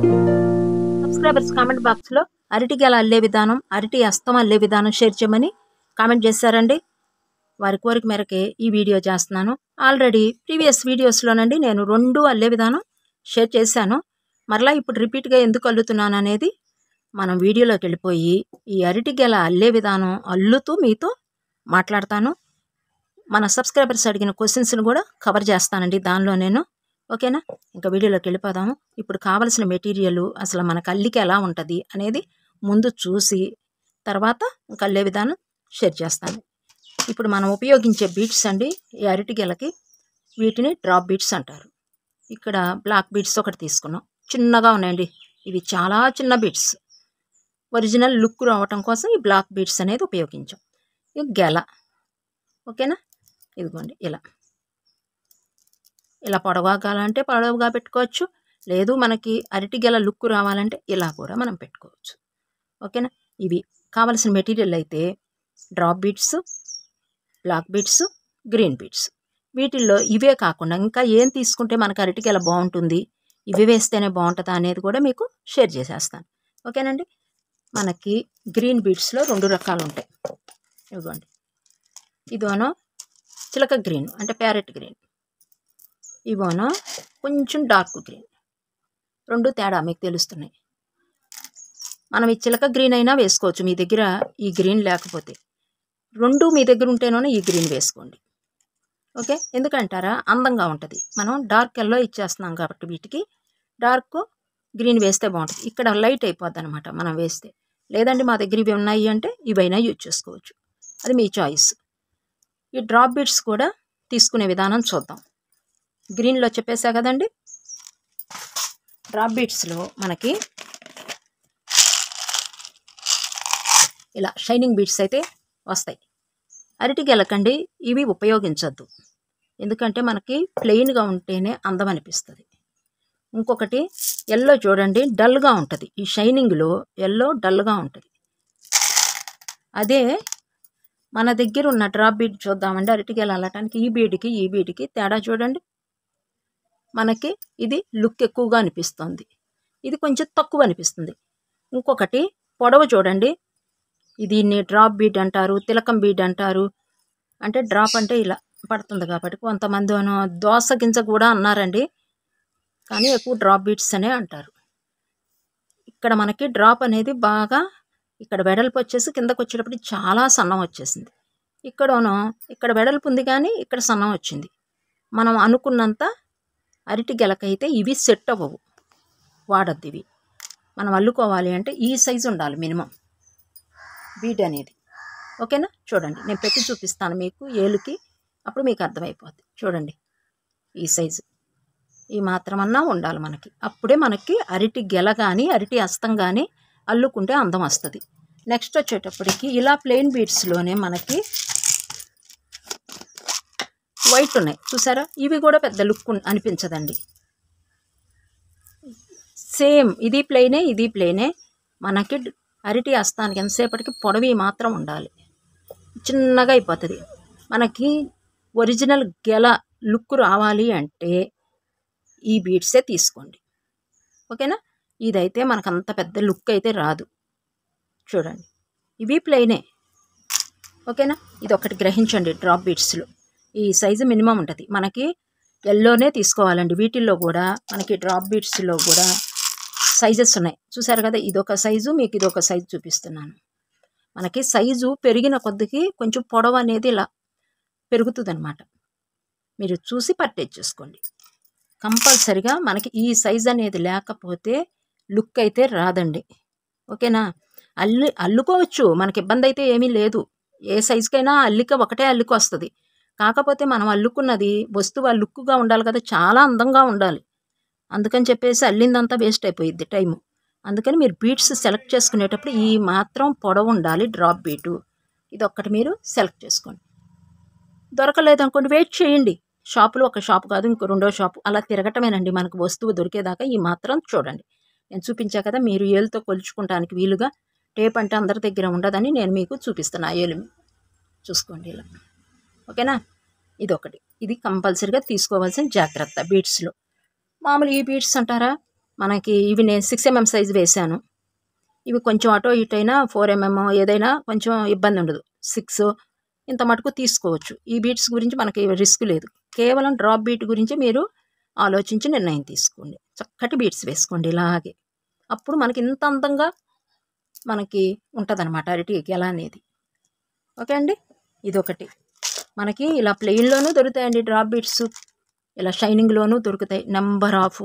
Subscribers comment బాక్స్లో అరటి గెల అల్లే విధానం, అరటి హస్తం అల్లే విధానం షేర్ చేయమని కామెంట్ చేశారండి. వారి కోరిక మేరకే ఈ వీడియో చేస్తున్నాను. ఆల్రెడీ ప్రీవియస్ వీడియోస్లోనండి నేను 2 అల్లే విధానం షేర్ చేశాను. మరలా ఇప్పుడు రిపీట్గా ఎందుకు అల్లుతున్నాను అనేది మనం వీడియోలోకి వెళ్ళిపోయి ఈ అరటి గెల అల్లే విధానం అల్లుతూ మీతో మాట్లాడతాను. మన సబ్స్క్రైబర్స్ అడిగిన క్వశ్చన్స్ని కూడా కవర్ చేస్తానండి దానిలో నేను. ఓకేనా? ఇంకా వీడియోలోకి వెళ్ళిపోదాము. ఇప్పుడు కావలసిన మెటీరియల్ అసలు మనకు అల్లిక ఎలా ఉంటుంది అనేది ముందు చూసి తర్వాత ఇంకా అల్లే విధానం షేర్ చేస్తాను. ఇప్పుడు మనం ఉపయోగించే బీడ్స్ అండి ఈ అరటి గెలకి, వీటిని డ్రాప్ బీడ్స్ అంటారు. ఇక్కడ బ్లాక్ బీడ్స్ ఒకటి తీసుకున్నాం, చిన్నగా ఉన్నాయండి. ఇవి చాలా చిన్న బీడ్స్. ఒరిజినల్ లుక్ రావటం కోసం ఈ బ్లాక్ బీడ్స్ అనేది ఉపయోగించాం. ఇది గెల. ఓకేనా? ఇదిగోండి ఇలా పొడవుగా కావాలంటే పొడవుగా పెట్టుకోవచ్చు, లేదు మనకి అరటి గెల లుక్ రావాలంటే ఇలా కూడా మనం పెట్టుకోవచ్చు. ఓకేనా? ఇవి కావలసిన మెటీరియల్ అయితే drop beads, black beads, green beads. వీటిల్లో ఇవే కాకుండా ఇంకా ఏం తీసుకుంటే మనకు అరటి గెల బాగుంటుంది, ఇవి వేస్తేనే బాగుంటుందా అనేది కూడా మీకు షేర్ చేసేస్తాను. ఓకేనండి? మనకి గ్రీన్ బీడ్స్లో 2 రకాలు ఉంటాయి. ఇదిగోండి, ఇదోనో చిలక గ్రీన్ అంటే ప్యారెట్ గ్రీన్, ఇవోనో కొంచెం డార్క్ గ్రీన్. 2 తేడా మీకు తెలుస్తున్నాయి. మనం ఈ చిలక గ్రీన్ అయినా వేసుకోవచ్చు మీ దగ్గర ఈ గ్రీన్ లేకపోతే. 2 మీ దగ్గర ఉంటేనో ఈ గ్రీన్ వేసుకోండి. ఓకే? ఎందుకంటారా, అందంగా ఉంటుంది. మనం డార్క్ ఎల్లో ఇచ్చేస్తున్నాం కాబట్టి వీటికి డార్క్ గ్రీన్ వేస్తే బాగుంటుంది. ఇక్కడ లైట్ అయిపోద్ది అనమాట మనం వేస్తే. లేదండి మా దగ్గర ఇవి ఉన్నాయి అంటే ఇవైనా యూజ్ చేసుకోవచ్చు, అది మీ చాయిస్. ఈ డ్రాప్ బీడ్స్ కూడా తీసుకునే విధానం చూద్దాం. గ్రీన్లో చెప్పేసా కదండి. డ్రాప్ బీడ్స్లో మనకి ఇలా షైనింగ్ బీడ్స్ అయితే వస్తాయి. అరటి గెలకండి ఇవి ఉపయోగించొద్దు, ఎందుకంటే మనకి ప్లెయిన్గా ఉంటేనే అందం అనిపిస్తుంది. ఇంకొకటి ఎల్లో చూడండి డల్గా ఉంటుంది, ఈ షైనింగ్లో ఎల్లో డల్గా ఉంటుంది. అదే మన దగ్గర ఉన్న డ్రాప్ బీడ్ చూద్దామండి. అరటి గెల అల్లటానికి ఈ బీడ్కి తేడా చూడండి. మనకి ఇది లుక్ ఎక్కువగా అనిపిస్తుంది, ఇది కొంచెం తక్కువ అనిపిస్తుంది. ఇంకొకటి పొడవు చూడండి, దీన్ని డ్రాప్ బీడ్ అంటారు, తిలకం బీడ్ అంటారు. అంటే డ్రాప్ అంటే ఇలా పడుతుంది కాబట్టి, కొంతమంది దోస గింజ కూడా అన్నారండి, కానీ ఎక్కువ డ్రాప్ బీడ్స్ అనే అంటారు. ఇక్కడ మనకి డ్రాప్ అనేది బాగా ఇక్కడ వెడల్పు వచ్చేసి కిందకు వచ్చేటప్పుడు చాలా సన్నం వచ్చేసింది. ఇక్కడ వెడల్పు ఉంది కానీ ఇక్కడ సన్నం వచ్చింది. మనం అనుకున్నంత అరటి గెలకైతే ఇవి సెట్ అవ్వవు, వాడద్దు ఇవి. మనం అల్లుకోవాలి అంటే ఈ సైజు ఉండాలి మినిమం బీడ్ అనేది. ఓకేనా? చూడండి, నేను పెట్టి చూపిస్తాను మీకు ఏలుకి, అప్పుడు మీకు అర్థమైపోద్ది. చూడండి, ఈ సైజు ఈ మాత్రమన్నా ఉండాలి మనకి, అప్పుడే మనకి అరటి గెల కానీ అరటి హస్తం కానీ అల్లుకుంటే అందం వస్తుంది. నెక్స్ట్ వచ్చేటప్పటికి ఇలా ప్లెయిన్ బీడ్స్లోనే మనకి వైట్ ఉన్నాయి చూసారా, ఇవి కూడా పెద్ద లుక్ అనిపించదండి. సేమ్ ఇది ప్లెయినే. మనకి అరటి హస్తానికి ఎంతసేపటికి పొడవి మాత్రం ఉండాలి, చిన్నగా అయిపోతుంది. మనకి ఒరిజినల్ గెల లుక్ రావాలి అంటే ఈ బీడ్సే తీసుకోండి. ఓకేనా? ఇదైతే మనకు అంత పెద్ద లుక్ అయితే రాదు. చూడండి, ఇవి ప్లెయినే. ఓకేనా? ఇది ఒకటి గ్రహించండి. డ్రాప్ బీడ్స్లో ఈ సైజు మినిమం ఉంటుంది. మనకి ఎల్లోనే తీసుకోవాలండి. వీటిల్లో కూడా మనకి డ్రాప్ బీడ్స్లో కూడా సైజెస్ ఉన్నాయి చూసారు కదా. ఇదొక సైజు, మీకు ఇదొక సైజు చూపిస్తున్నాను. మనకి సైజు పెరిగిన కొద్దికి కొంచెం పొడవు అనేది ఇలా పెరుగుతుంది అనమాట. మీరు చూసి పర్చేజ్ చేసుకోండి. కంపల్సరిగా మనకి ఈ సైజ్ అనేది లేకపోతే లుక్ అయితే రాదండి. ఓకేనా? అల్లుకోవచ్చు, మనకి ఇబ్బంది అయితే ఏమీ లేదు. ఏ సైజుకైనా ఒకటే అల్లిక వస్తుంది. కాకపోతే మనం అల్లుకున్నది వస్తువు ఆ లుక్గా ఉండాలి కదా, చాలా అందంగా ఉండాలి. అందుకని చెప్పేసి అల్లిందంతా వేస్ట్ అయిపోయిద్ది టైము. అందుకని మీరు బీడ్స్ సెలెక్ట్ చేసుకునేటప్పుడు ఈ మాత్రం పొడవు ఉండాలి డ్రాప్ బీటు. ఇది ఒక్కటి మీరు సెలెక్ట్ చేసుకోండి. దొరకలేదు అనుకోండి, వెయిట్ చేయండి. షాపులో ఒక షాపు కాదు ఇంకో 2వ షాపు అలా తిరగటమేనండి మనకు వస్తువు దొరికేదాకా. ఈ మాత్రం చూడండి, నేను చూపించా కదా, మీరు ఏలుతో కొలుచుకోవడానికి వీలుగా. టేప్ అంటే అందరి దగ్గర ఉండదని నేను మీకు చూపిస్తున్నా. ఏలు చూసుకోండి ఇలా. ఓకేనా? ఇది కంపల్సరీగా తీసుకోవాల్సిన జాగ్రత్త బీడ్స్లో. మామూలు ఈ బీడ్స్ అంటారా, మనకి ఇవి నేను 6 mm సైజు వేశాను. ఇవి కొంచెం అటో ఇటైనా 4 mm ఏదైనా కొంచెం ఇబ్బంది ఉండదు. 6 ఇంత మటుకు తీసుకోవచ్చు. ఈ బీడ్స్ గురించి మనకి రిస్క్ లేదు. కేవలం డ్రాప్ బీట్ గురించి మీరు ఆలోచించి నిర్ణయం తీసుకోండి. చక్కటి బీడ్స్ వేసుకోండి ఇలాగే. అప్పుడు మనకి ఇంత అందంగా మనకి ఉంటుందన్నమాట అరటి గెల అనేది. ఓకే అండి, ఇదొకటి. మనకి ఇలా ప్లెయిన్లోనూ దొరుకుతాయండి డ్రాప్ బీడ్స్, ఇలా షైనింగ్లోనూ దొరుకుతాయి. నెంబర్ ఆఫ్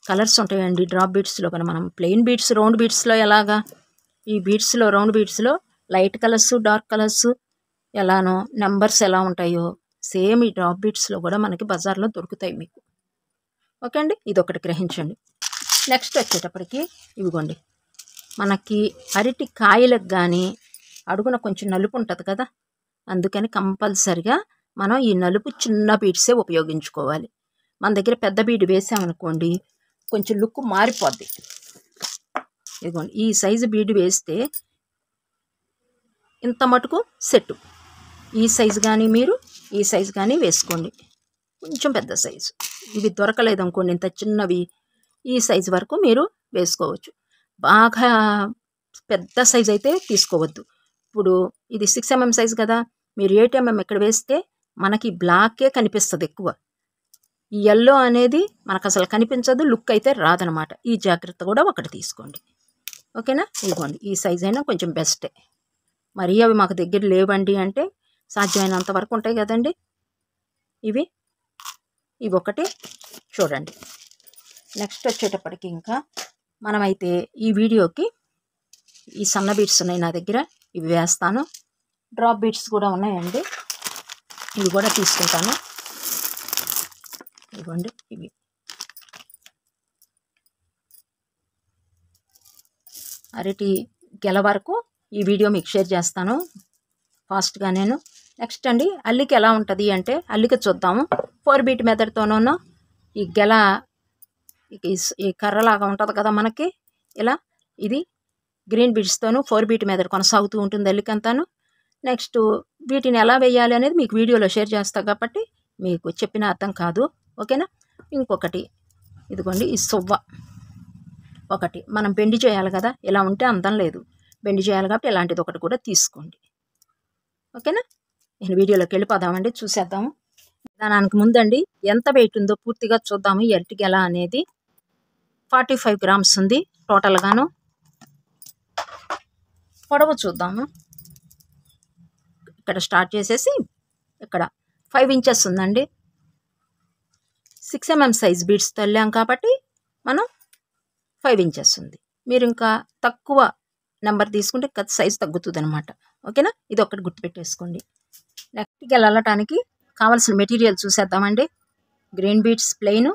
కలర్స్ ఉంటాయండి డ్రాప్ బీడ్స్లో. కానీ మనం ప్లెయిన్ బీడ్స్ రౌండ్ బీడ్స్లో ఎలాగా, ఈ బీడ్స్లో రౌండ్ బీడ్స్లో లైట్ కలర్స్ డార్క్ కలర్స్ ఎలానో నెంబర్స్ ఎలా ఉంటాయో సేమ్ ఈ డ్రాప్ బీడ్స్లో కూడా మనకి బజార్లో దొరుకుతాయి మీకు. ఓకే అండి, ఇదొకటి గ్రహించండి. నెక్స్ట్ వచ్చేటప్పటికి ఇవిగోండి, మనకి అరటి కాయలకు కానీ అడుగున కొంచెం నలుపు ఉంటుంది కదా, అందుకని కంపల్సరిగా మనం ఈ నలుపు చిన్న బీడ్సే ఉపయోగించుకోవాలి. మన దగ్గర పెద్ద బీడ్ వేసామనుకోండి కొంచెం లుక్ మారిపోద్ది. ఇదిగోండి, ఈ సైజు బీడ్ వేస్తే ఇంత మటుకు సెట్టు. ఈ సైజు కానీ మీరు ఈ సైజు కానీ వేసుకోండి. కొంచెం పెద్ద సైజు ఇవి దొరకలేదు అనుకోండి, ఇంత చిన్నవి ఈ సైజు వరకు మీరు వేసుకోవచ్చు. బాగా పెద్ద సైజు అయితే తీసుకోవద్దు. ఇప్పుడు ఇది 6 mm సైజు కదా, మీరు 8 mm ఇక్కడ వేస్తే మనకి బ్లాకే కనిపిస్తుంది ఎక్కువ. ఈ ఎల్లో అనేది మనకు అసలు కనిపించదు, లుక్ అయితే రాదనమాట. ఈ జాగ్రత్త కూడా ఒకటి తీసుకోండి. ఓకేనా, ఇదిగోండి ఈ సైజ్ అయినా కొంచెం బెస్టే. మరి అవి మాకు దగ్గర లేవండి అంటే సాధ్యమైనంత వరకు ఉంటాయి కదండి, ఇవి ఒకటి చూడండి. నెక్స్ట్ వచ్చేటప్పటికి ఇంకా మనమైతే ఈ వీడియోకి ఈ సన్న బీడ్స్ ఉన్నాయి నా దగ్గర, ఇవి వేస్తాను. డ్రాప్ బీడ్స్ కూడా ఉన్నాయండి, ఇవి కూడా తీసుకుంటాను. ఇవ్వండి, ఇవి అరటి గెల వరకు ఈ వీడియో మీకు షేర్ చేస్తాను ఫాస్ట్గా నేను. నెక్స్ట్ అండి, అల్లిక ఎలా ఉంటుంది అంటే అల్లిక చూద్దాము. 4 బీట్ మెథడ్తోనూ ఈ గెల ఈ కర్రలాగా ఉంటుంది కదా మనకి, ఇలా ఇది గ్రీన్ బీడ్స్తోనూ 4 బీట్ మెథడ్ కొనసాగుతూ ఉంటుంది అల్లికంతాను. నెక్స్ట్ వీటిని ఎలా వేయాలి అనేది మీకు వీడియోలో షేర్ చేస్తాను కాబట్టి మీకు చెప్పిన అర్థం కాదు. ఓకేనా, ఇంకొకటి ఇదిగోండి, ఈ సువ్వ ఒకటి మనం బెండి చేయాలి కదా, ఇలా ఉంటే అందం లేదు, బెండి చేయాలి కాబట్టి ఇలాంటిది ఒకటి కూడా తీసుకోండి. ఓకేనా, నేను వీడియోలోకి వెళ్ళిపోదామండి, చూసేద్దాము. దానికి ముందండి ఎంత వెయిట్ ఉందో పూర్తిగా చూద్దాము. ఈ అరటి గెల అనేది 45 grams ఉంది టోటల్గాను. పొడవు చూద్దాము. ఇక్కడ స్టార్ట్ చేసేసి ఇక్కడ 5 inches ఉందండి. 6 mm సైజ్ బీడ్స్తో వెళ్ళాం కాబట్టి మనం 5 inches ఉంది. మీరు ఇంకా తక్కువ నెంబర్ తీసుకుంటే సైజ్ తగ్గుతుంది అనమాట. ఓకేనా, ఇది ఒకటి గుర్తుపెట్టేసుకోండి. నెక్స్ట్ గెల అల్లటానికి కావాల్సిన మెటీరియల్ చూసేద్దామండి. Green beads plain,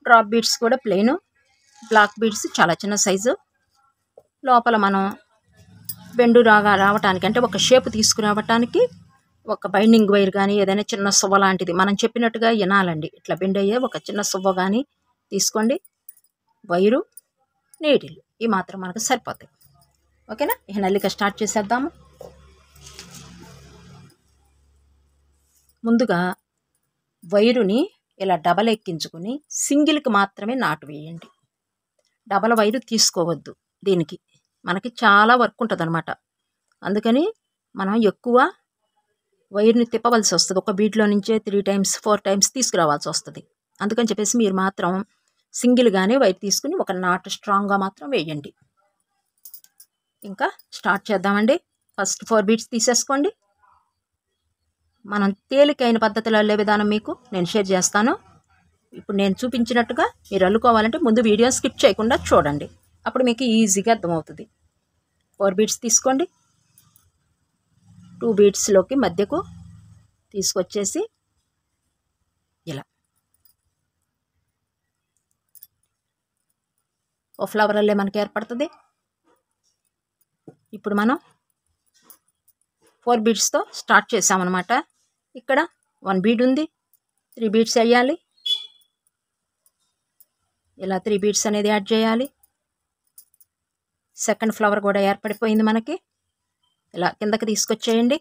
drop beads కూడా ప్లెయిన్, బ్లాక్ బీడ్స్ చాలా చిన్న సైజు. లోపల మనం బెండు రావటానికి అంటే ఒక షేప్ తీసుకురావటానికి ఒక బైండింగ్ వైర్ కానీ ఏదైనా చిన్న సువ్వ లాంటిది మనం చెప్పినట్టుగా వినాలండి. ఇట్లా బెండ్ అయ్యే ఒక చిన్న సువ్వ కానీ తీసుకోండి. వైరు, నీడిల్ ఈ మాత్రం మనకు సరిపోతాయి. ఓకేనా, ఈ నల్లిక స్టార్ట్ చేసేద్దాము. ముందుగా వైరుని ఇలా డబల్ ఎక్కించుకుని సింగిల్కి మాత్రమే నాటు వేయండి. డబల్ వైరు తీసుకోవద్దు, దీనికి మనకి చాలా వర్క్ ఉంటుంది అనమాట. అందుకని మనం ఎక్కువ వైర్ని తిప్పవలసి వస్తుంది. ఒక బీట్లో నుంచే 3 times 4 times తీసుకురావాల్సి వస్తుంది. అందుకని చెప్పేసి మీరు మాత్రం సింగిల్గానే వైర్ తీసుకుని ఒక నాటు స్ట్రాంగ్గా మాత్రం వేయండి. ఇంకా స్టార్ట్ చేద్దామండి. ఫస్ట్ 4 beads తీసేసుకోండి. మనం తేలికైన పద్ధతిలో అల్లే విధానం మీకు నేను షేర్ చేస్తాను. ఇప్పుడు నేను చూపించినట్టుగా మీరు అల్లుకోవాలంటే ముందు వీడియో స్కిప్ చేయకుండా చూడండి, అప్పుడు మీకు ఈజీగా అర్థమవుతుంది. 4 beads తీసుకోండి. 2 beadsలోకి మధ్యకు తీసుకొచ్చేసి ఇలా ఓ ఫ్లవర్ అల్లే మనకి ఏర్పడుతుంది. ఇప్పుడు మనం 4 beadsతో స్టార్ట్ చేసామన్నమాట. ఇక్కడ 1 bead ఉంది, 3 beads వేయాలి. ఇలా 3 beads అనేది యాడ్ చేయాలి. సెకండ్ ఫ్లవర్ కూడా ఏర్పడిపోయింది మనకి. ఇలా కిందకి తీసుకొచ్చేయండి.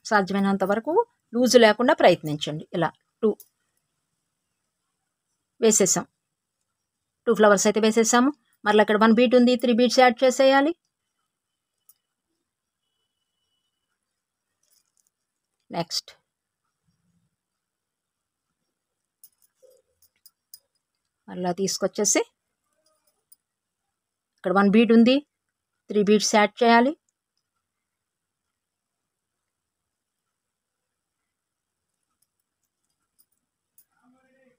సాధ్యమైనంత వరకు లూజు లేకుండా ప్రయత్నించండి. ఇలా 2 వేసేసాం. 2 ఫ్లవర్స్ అయితే వేసేసాము. మరలా ఇక్కడ 1 బీట్ ఉంది, 3 బీట్స్ యాడ్ చేసేయాలి. నెక్స్ట్ మరలా తీసుకొచ్చేసి ఇక్కడ 1 బీట్ ఉంది, 3 బీట్స్ యాడ్ చేయాలి.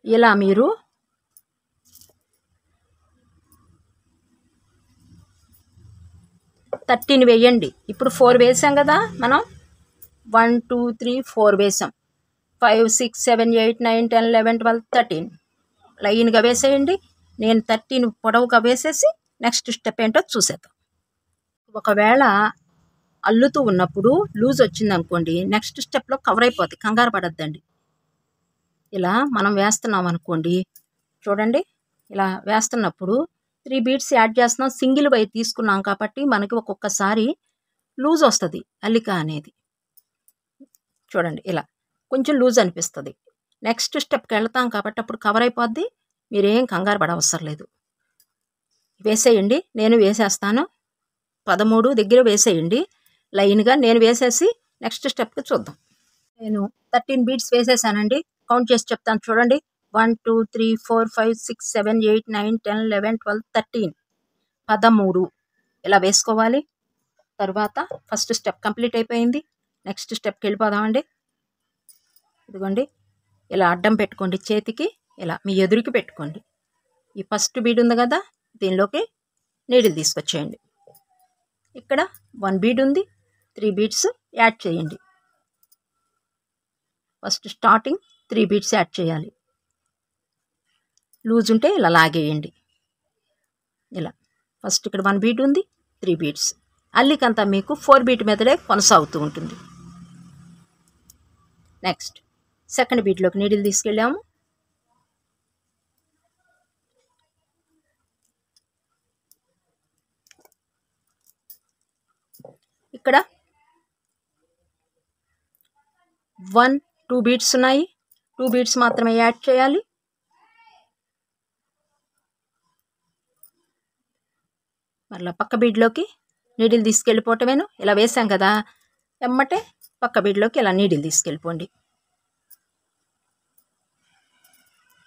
ఇలా మీరు 13 వేయండి. ఇప్పుడు 4 వేసాం కదా మనం. 1 2 3 4 వేసాం. 5 6 7 8 9 10 11 12 13 లైన్గా వేసేయండి. నేను 13 పొడవుగా వేసేసి నెక్స్ట్ స్టెప్ ఏంటో చూసేద్దాం. ఒకవేళ అల్లుతూ ఉన్నప్పుడు లూజ్ వచ్చిందనుకోండి, నెక్స్ట్ స్టెప్లో కవర్ అయిపోతుంది, కంగారు పడద్దండి. ఇలా మనం వేస్తున్నాం అనుకోండి, చూడండి ఇలా వేస్తున్నప్పుడు 3 బీట్స్ యాడ్ చేస్తున్నాం. సింగిల్ వైర్ తీసుకున్నాం కాబట్టి మనకి ఒక్కొక్కసారి లూజ్ వస్తుంది అల్లిక అనేది. చూడండి ఇలా కొంచెం లూజ్ అనిపిస్తుంది. నెక్స్ట్ స్టెప్కి వెళ్తాం కాబట్టి అప్పుడు కవర్ అయిపోద్ది. మీరేం కంగారు పడవసరం లేదు. వేసేయండి. నేను వేసేస్తాను. 13 దగ్గర వేసేయండి లైన్గా. నేను వేసేసి నెక్స్ట్ స్టెప్కి చూద్దాం. నేను 13 బీట్స్ వేసేసానండి. కౌంట్ చేసి చెప్తాను చూడండి. 1 2 3 4 5 6 7 8 9 10 11 12 13 13 ఇలా వేసుకోవాలి. తర్వాత ఫస్ట్ స్టెప్ కంప్లీట్ అయిపోయింది. నెక్స్ట్ స్టెప్కి వెళ్ళిపోదామండి. ఇదిగోండి ఇలా అడ్డం పెట్టుకోండి, చేతికి ఇలా మీ ఎదురుకి పెట్టుకోండి. ఈ ఫస్ట్ బీడ్ ఉంది కదా, దీనిలోకి నీడిల్ తీసుకొచ్చేయండి. ఇక్కడ 1 బీడ్ ఉంది, 3 బీడ్స్ యాడ్ చేయండి. ఫస్ట్ స్టార్టింగ్ 3 బీడ్స్ యాడ్ చేయాలి. లూజ్ ఉంటే ఇలా లాగేయండి. ఇలా ఫస్ట్ ఇక్కడ 1 బీట్ ఉంది, 3 బీడ్స్. అల్లికంతా మీకు 4 బీట్ మెథడే కొనసాగుతూ ఉంటుంది. నెక్స్ట్ సెకండ్ బీట్లోకి నీడిల్ తీసుకెళ్ళాము. ఇక్కడ 1 2 బీట్స్ ఉన్నాయి. 2 బీట్స్ మాత్రమే యాడ్ చేయాలి. మరలా పక్క బీడ్లోకి నీడిల్ తీసుకెళ్ళిపోవటమేను. ఇలా వేసాం కదా, ఎమ్మటే పక్క బీడ్లోకి ఇలా నీడిల్ తీసుకెళ్ళిపోండి.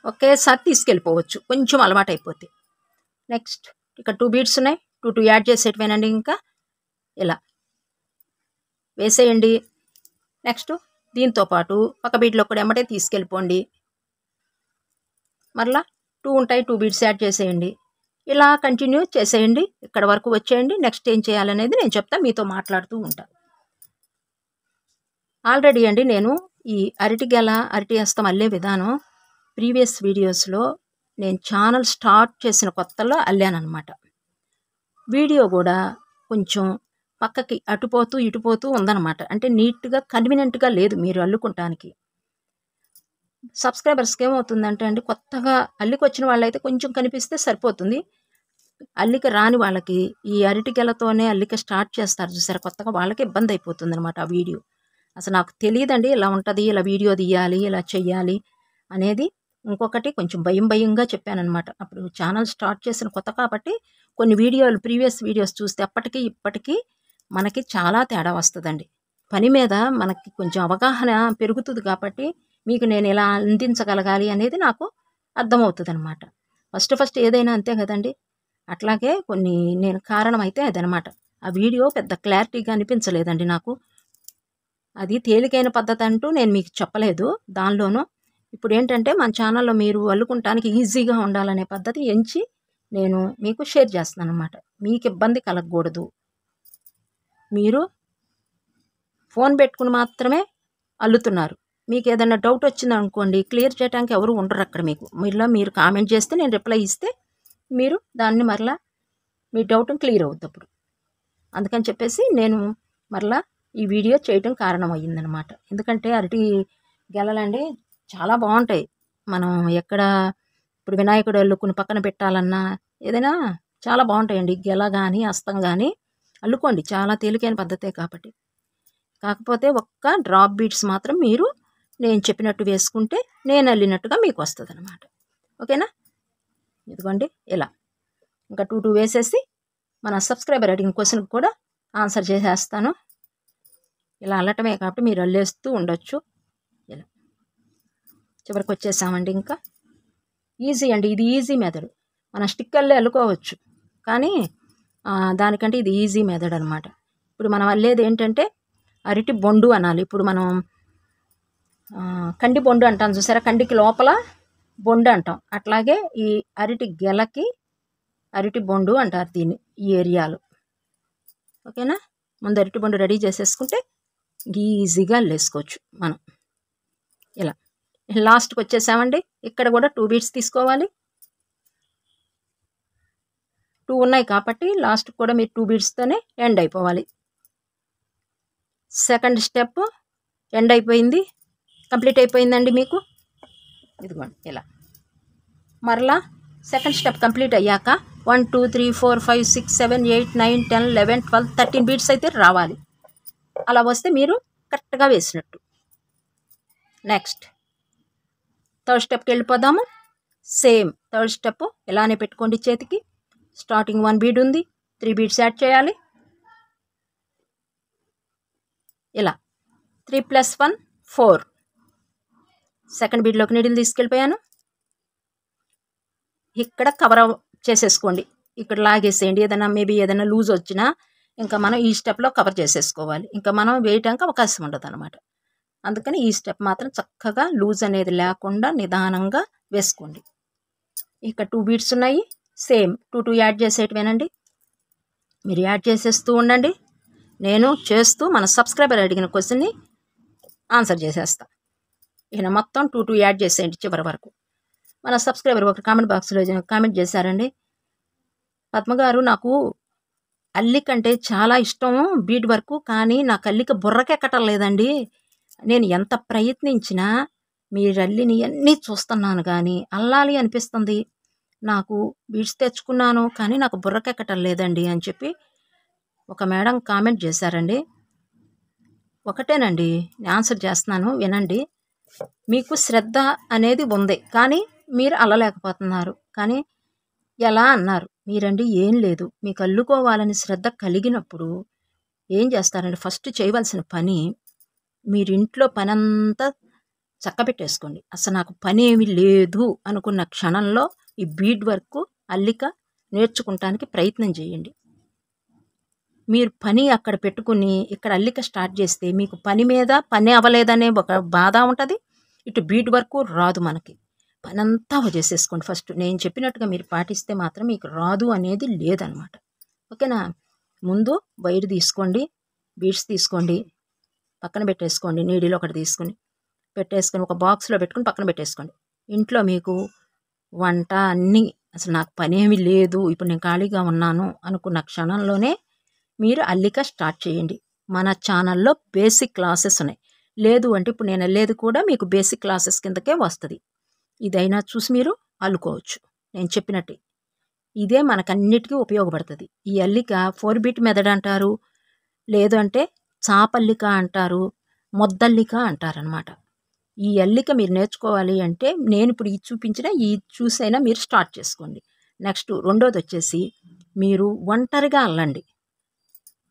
ఒకేసారి తీసుకెళ్ళిపోవచ్చు, కొంచెం అలవాటు అయిపోతే. నెక్స్ట్ ఇక్కడ 2 బీడ్స్ ఉన్నాయి, 2 2 యాడ్ చేసేటమేనండి. ఇంకా ఇలా వేసేయండి. నెక్స్ట్ దీంతో పాటు పక్క బీడ్లో కూడా ఎమ్మటే తీసుకెళ్ళిపోండి. మరలా 2 ఉంటాయి, 2 బీడ్స్ యాడ్ చేసేయండి. ఇలా కంటిన్యూ చేసేయండి. ఇక్కడ వరకు వచ్చేయండి. నెక్స్ట్ ఏం చేయాలనేది నేను చెప్తా, మీతో మాట్లాడుతూ ఉంటాను. ఆల్రెడీ అండి నేను ఈ అరటి హస్తం అల్లే విధానం ప్రీవియస్ వీడియోస్లో నేను ఛానల్ స్టార్ట్ చేసిన కొత్తలో అల్లానమాట. వీడియో కూడా కొంచెం పక్కకి అటుపోతూ ఇటుపోతూ ఉందన్నమాట. అంటే నీట్గా కన్వీనియంట్గా లేదు మీరు అల్లుకుంటానికి. సబ్స్క్రైబర్స్కి ఏమవుతుందంటే అండి, కొత్తగా అల్లికి వచ్చిన వాళ్ళైతే కొంచెం కనిపిస్తే సరిపోతుంది. అల్లిక రాని వాళ్ళకి ఈ అరటిగెలతోనే అల్లిక స్టార్ట్ చేస్తారు చూసారా, కొత్తగా వాళ్ళకి ఇబ్బంది అయిపోతుంది అనమాట ఆ వీడియో. అసలు నాకు తెలియదండి ఇలా ఉంటుంది, ఇలా వీడియో తీయాలి, ఇలా చెయ్యాలి అనేది. ఇంకొకటి కొంచెం భయంగా చెప్పానమాట. అప్పుడు ఛానల్ స్టార్ట్ చేసిన కొత్త కాబట్టి కొన్ని వీడియోలు ప్రీవియస్ వీడియోస్ చూస్తే అప్పటికి ఇప్పటికీ మనకి చాలా తేడా వస్తుందండి. పని మీద మనకి కొంచెం అవగాహన పెరుగుతుంది కాబట్టి మీకు నేను ఎలా అందించగలగాలి అనేది నాకు అర్థమవుతుంది అనమాట. ఫస్ట్ ఏదైనా అంతే కదండి. అట్లాగే కొన్ని నేను కారణం అయితే అదనమాట. ఆ వీడియో పెద్ద క్లారిటీగా అనిపించలేదండి నాకు. అది తేలికైన పద్ధతి అంటూ నేను మీకు చెప్పలేదు దానిలోనూ. ఇప్పుడు ఏంటంటే మన ఛానల్లో మీరు అల్లుకుంటానికి ఈజీగా ఉండాలనే పద్ధతి ఎంచి నేను మీకు షేర్ చేస్తున్నాను అనమాట. మీకు ఇబ్బంది కలగకూడదు. మీరు ఫోన్ పెట్టుకుని మాత్రమే అల్లుతున్నారు. మీకు ఏదైనా డౌట్ వచ్చిందనుకోండి, క్లియర్ చేయడానికి ఎవరు ఉండరు అక్కడ. మీకు మీరు కామెంట్ చేస్తే నేను రిప్లై ఇస్తే మీరు దాన్ని మరలా మీ డౌట్ని క్లియర్ అవుద్ది అప్పుడు. అందుకని చెప్పేసి నేను మరలా ఈ వీడియో చేయటం కారణం అయ్యిందనమాట. ఎందుకంటే అరటి గెలలండి చాలా బాగుంటాయి. మనం ఎక్కడ ఇప్పుడు వినాయకుడు అల్లుకుని పక్కన పెట్టాలన్నా ఏదైనా చాలా బాగుంటాయండి. గెల కానీ హస్తం కానీ అల్లుకోండి, చాలా తేలికైన పద్ధతే కాబట్టి. కాకపోతే ఒక్క డ్రాప్ బీట్స్ మాత్రం మీరు నేను చెప్పినట్టు వేసుకుంటే నేను అల్లినట్టుగా మీకు వస్తుంది అనమాట. ఓకేనా? ఇదిగోండి ఇలా ఇంకా 2 వేసేసి మన సబ్స్క్రైబర్ అడిగిన క్వశ్చన్కి కూడా ఆన్సర్ చేసేస్తాను. ఇలా అల్లటమే కాబట్టి మీరు అల్లేస్తూ ఉండొచ్చు. ఇలా చివరికి వచ్చేసామండి. ఇంకా ఈజీ అండి, ఇది ఈజీ మెథడ్. మన స్టిక్కర్లే అల్లుకోవచ్చు, కానీ దానికంటే ఇది ఈజీ మెథడ్ అనమాట. ఇప్పుడు మనం అల్లేది ఏంటంటే అరటి బొండు అనాలి. ఇప్పుడు మనం కండి బొండు అంటాం చూసారా, కండికి లోపల బొండు అంటాం. అట్లాగే ఈ అరటి గెలకి అరటి బొండు అంటారు దీన్ని ఈ ఏరియాలో. ఓకేనా? ముందు అరటి బొండు రెడీ చేసేసుకుంటే ఈజీగా అల్లేసుకోవచ్చు మనం. ఇలా లాస్ట్కి వచ్చేసామండి. ఇక్కడ కూడా 2 బీట్స్ తీసుకోవాలి. 2 ఉన్నాయి కాబట్టి లాస్ట్ కూడా మీరు 2 బీట్స్తోనే ఎండ్ అయిపోవాలి. సెకండ్ స్టెప్ ఎండ్ అయిపోయింది, కంప్లీట్ అయిపోయిందండి మీకు. ఇదిగోండి ఇలా మరలా సెకండ్ స్టెప్ కంప్లీట్ అయ్యాక 1 2 3 4 5 6 7 8 9 10 11 12 13 బీట్స్ అయితే రావాలి. అలా వస్తే మీరు కరెక్ట్గా వేసినట్టు. నెక్స్ట్ థర్డ్ స్టెప్కి వెళ్ళిపోదాము. సేమ్ థర్డ్ స్టెప్ ఇలానే పెట్టుకోండి చేతికి. స్టార్టింగ్ 1 బీడ్ ఉంది, 3 బీడ్స్ యాడ్ చేయాలి. ఇలా 3 + 1 4. సెకండ్ బీడ్లోకి నీడిల్ తీసుకెళ్ళిపోయాను. ఇక్కడ కవర్ చేసేసుకోండి, ఇక్కడ లాగేసేయండి. ఏదైనా లూజ్ వచ్చినా ఇంకా మనం ఈ స్టెప్లో కవర్ చేసేసుకోవాలి. ఇంకా మనం వేయటానికి అవకాశం ఉండదు అనమాట. అందుకని ఈ స్టెప్ మాత్రం చక్కగా లూజ్ అనేది లేకుండా నిదానంగా వేసుకోండి. ఇక్కడ 2 బీడ్స్ ఉన్నాయి, సేమ్ 2 2 యాడ్ చేసేటివేనండి. మీరు యాడ్ చేసేస్తూ ఉండండి. నేను చేస్తూ మన సబ్స్క్రైబర్ అడిగిన క్వశ్చన్ని ఆన్సర్ చేసేస్తా. ఈయన మొత్తం 2 2 యాడ్ చేసేయండి చివరి వరకు. మన సబ్స్క్రైబర్ ఒక కామెంట్ బాక్స్లో కామెంట్ చేశారండి, పద్మగారు నాకు అల్లికంటే చాలా ఇష్టం బీడ్ వర్క్, కానీ నాకు అల్లిక బుర్రకెక్కటం లేదండి. నేను ఎంత ప్రయత్నించినా మీరు అల్లిని అన్నీ చూస్తున్నాను కానీ అల్లాలి అనిపిస్తుంది. నాకు బీడ్స్ తెచ్చుకున్నాను కానీ నాకు బుర్రకెక్కటం లేదండి అని చెప్పి ఒక మేడం కామెంట్ చేశారండి. ఒకటేనండి, ఆన్సర్ చేస్తున్నాను వినండి. మీకు శ్రద్ధ అనేది ఉంది కానీ మీరు అల్లలేకపోతున్నారు. కానీ ఎలా అన్నారు మీరండి? ఏం లేదు, మీకు అల్లుకోవాలని శ్రద్ధ కలిగినప్పుడు ఏం చేస్తారండి, ఫస్ట్ చేయవలసిన పని మీరు ఇంట్లో పనంతా చక్కబెట్టేసుకోండి. అసలు నాకు పని ఏమీ లేదు అనుకున్న క్షణంలో ఈ బీడ్ వర్క్ అల్లిక నేర్చుకుంటానికి ప్రయత్నం చేయండి. మీరు పని అక్కడ పెట్టుకుని ఇక్కడ అల్లిక స్టార్ట్ చేస్తే మీకు పని మీద పని అవ్వలేదనే ఒక బాధ ఉంటుంది, ఇటు బీడ్ వర్క్ రాదు. మనకి పని అంతా చేసేసుకోండి ఫస్ట్. నేను చెప్పినట్టుగా మీరు పాటిస్తే మాత్రం మీకు రాదు అనేది లేదనమాట. ఓకేనా? ముందు వైర్ తీసుకోండి, బీడ్స్ తీసుకోండి, పక్కన పెట్టేసుకోండి. నీడిల్ ఒకటి తీసుకుని పెట్టేసుకొని ఒక బాక్స్లో పెట్టుకుని పక్కన పెట్టేసుకోండి. ఇంట్లో మీకు వంట అన్నీ, అసలు నాకు పని ఏమీ లేదు, ఇప్పుడు నేను ఖాళీగా ఉన్నాను అనుకున్న క్షణంలోనే మీరు అల్లిక స్టార్ట్ చేయండి. మన ఛానల్లో బేసిక్ క్లాసెస్ ఉన్నాయి. లేదు అంటే ఇప్పుడు నేను వెళ్ళేది కూడా మీకు బేసిక్ క్లాసెస్ కిందకే వస్తుంది. ఇదైనా చూసి మీరు అల్లుకోవచ్చు. నేను చెప్పినట్టు ఇదే మనకన్నిటికీ ఉపయోగపడుతుంది. ఈ అల్లిక 4 బీట్ మెథడ్ అంటారు, లేదు అంటే చాపల్లిక అంటారు, మొద్దల్లిక అంటారనమాట. ఈ అల్లిక మీరు నేర్చుకోవాలి అంటే నేను ఇప్పుడు ఇది చూపించిన ఈ చూసైనా మీరు స్టార్ట్ చేసుకోండి. నెక్స్ట్ రెండోది వచ్చేసి మీరు ఒంటరిగా అల్లండి.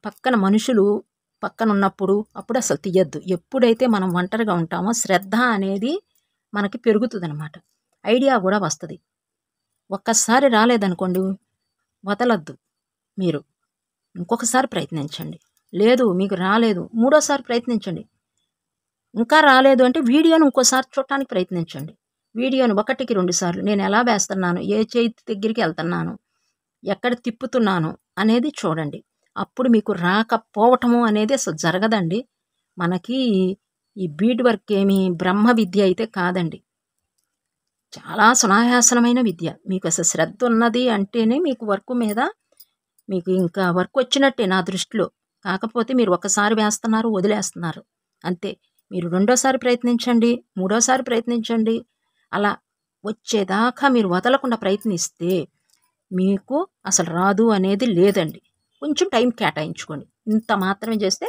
పక్కన మనుషులు పక్కన ఉన్నప్పుడు అప్పుడు అసలు తీయద్దు. ఎప్పుడైతే మనం ఒంటరిగా ఉంటామో శ్రద్ధ అనేది మనకి పెరుగుతుందన్నమాట, ఐడియా కూడా వస్తుంది. ఒక్కసారి రాలేదనుకోండి వదలద్దు, మీరు ఇంకొకసారి ప్రయత్నించండి. లేదు మీకు రాలేదు, మూడోసారి ప్రయత్నించండి. ఇంకా రాలేదు అంటే వీడియోను ఇంకోసారి చూడటానికి ప్రయత్నించండి. వీడియోను 1కి 2 సార్లు నేను ఎలా వేస్తున్నాను, ఏ చేతి దగ్గరికి వెళ్తున్నాను, ఎక్కడ తిప్పుతున్నాను అనేది చూడండి. అప్పుడు మీకు రాకపోవటము అనేది అసలు జరగదండి. మనకి ఈ బీడ్ వర్క్ ఏమి బ్రహ్మ విద్య అయితే కాదండి, చాలా సునాయాసనమైన విద్య. మీకు అసలు శ్రద్ధ ఉన్నది అంటేనే మీకు వర్క్ మీద మీకు ఇంకా వర్క్ వచ్చినట్టే నా దృష్టిలో. కాకపోతే మీరు ఒకసారి వేస్తున్నారు వదిలేస్తున్నారు అంతే. మీరు రెండోసారి ప్రయత్నించండి, మూడోసారి ప్రయత్నించండి. అలా వచ్చేదాకా మీరు వదలకుండా ప్రయత్నిస్తే మీకు అసలు రాదు అనేది లేదండి. కొంచెం టైం కేటాయించుకోండి. ఇంత మాత్రమే చేస్తే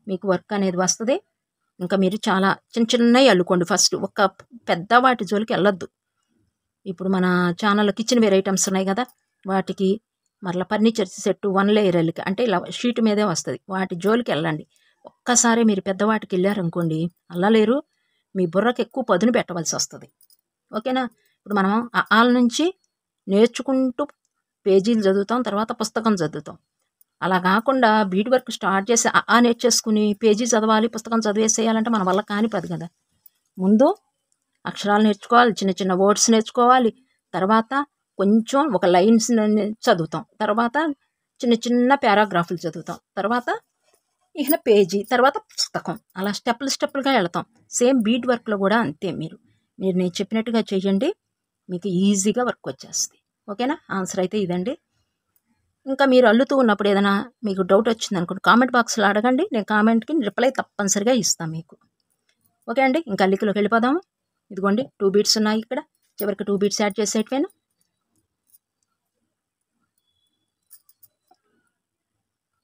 మీకు వర్క్ అనేది వస్తుంది. ఇంకా మీరు చాలా చిన్నవి అల్లుకోండి ఫస్ట్. ఒక పెద్ద వాటి జోలికి వెళ్ళొద్దు. ఇప్పుడు మన ఛానల్లో కిచెన్ వేర్ ఐటమ్స్ ఉన్నాయి కదా, వాటికి మరలా ఫర్నిచర్ సెట్ 1 లేయర్ అల్లిక అంటే ఇలా షీట్ మీదే వస్తుంది. వాటి జోలికి వెళ్ళండి. ఒక్కసారి మీరు పెద్దవాటికి వెళ్ళారనుకోండి, అల్లలేరు, మీ బుర్రకి ఎక్కువ పదును పెట్టవలసి వస్తుంది. ఓకేనా? ఇప్పుడు మనం ఆల నుంచి నేర్చుకుంటూ పేజీలు చదువుతాం, తర్వాత పుస్తకం చదువుతాం. అలా కాకుండా బీట్ వర్క్ స్టార్ట్ చేసి నేర్చేసుకుని పేజీ చదవాలి, పుస్తకం చదివేసేయాలంటే మన వల్ల కాని పది కదా. ముందు అక్షరాలు నేర్చుకోవాలి, చిన్న చిన్న వర్డ్స్ నేర్చుకోవాలి, తర్వాత కొంచెం ఒక లైన్స్ చదువుతాం, తర్వాత చిన్న చిన్న పారాగ్రాఫ్లు చదువుతాం, తర్వాత ఇక పేజీ, తర్వాత పుస్తకం, అలా స్టెప్పులుగా వెళతాం. సేమ్ బీట్ వర్క్లో కూడా అంతే. మీరు నేను చెప్పినట్టుగా చేయండి, మీకు ఈజీగా వర్క్ వచ్చేస్తుంది. ఓకేనా? ఆన్సర్ అయితే ఇదండి. ఇంకా మీరు అల్లుతూ ఉన్నప్పుడు ఏదైనా మీకు డౌట్ వచ్చింది అనుకోండి, కామెంట్ బాక్స్లో అడగండి, నేను కామెంట్కి రిప్లై తప్పనిసరిగా ఇస్తాను మీకు. ఓకే అండి, ఇంకా అల్లికలోకి వెళ్ళిపోదాము. ఇదిగోండి 2 బీట్స్ ఉన్నాయి ఇక్కడ, చివరికి 2 బీట్స్ యాడ్ చేసేటివేను.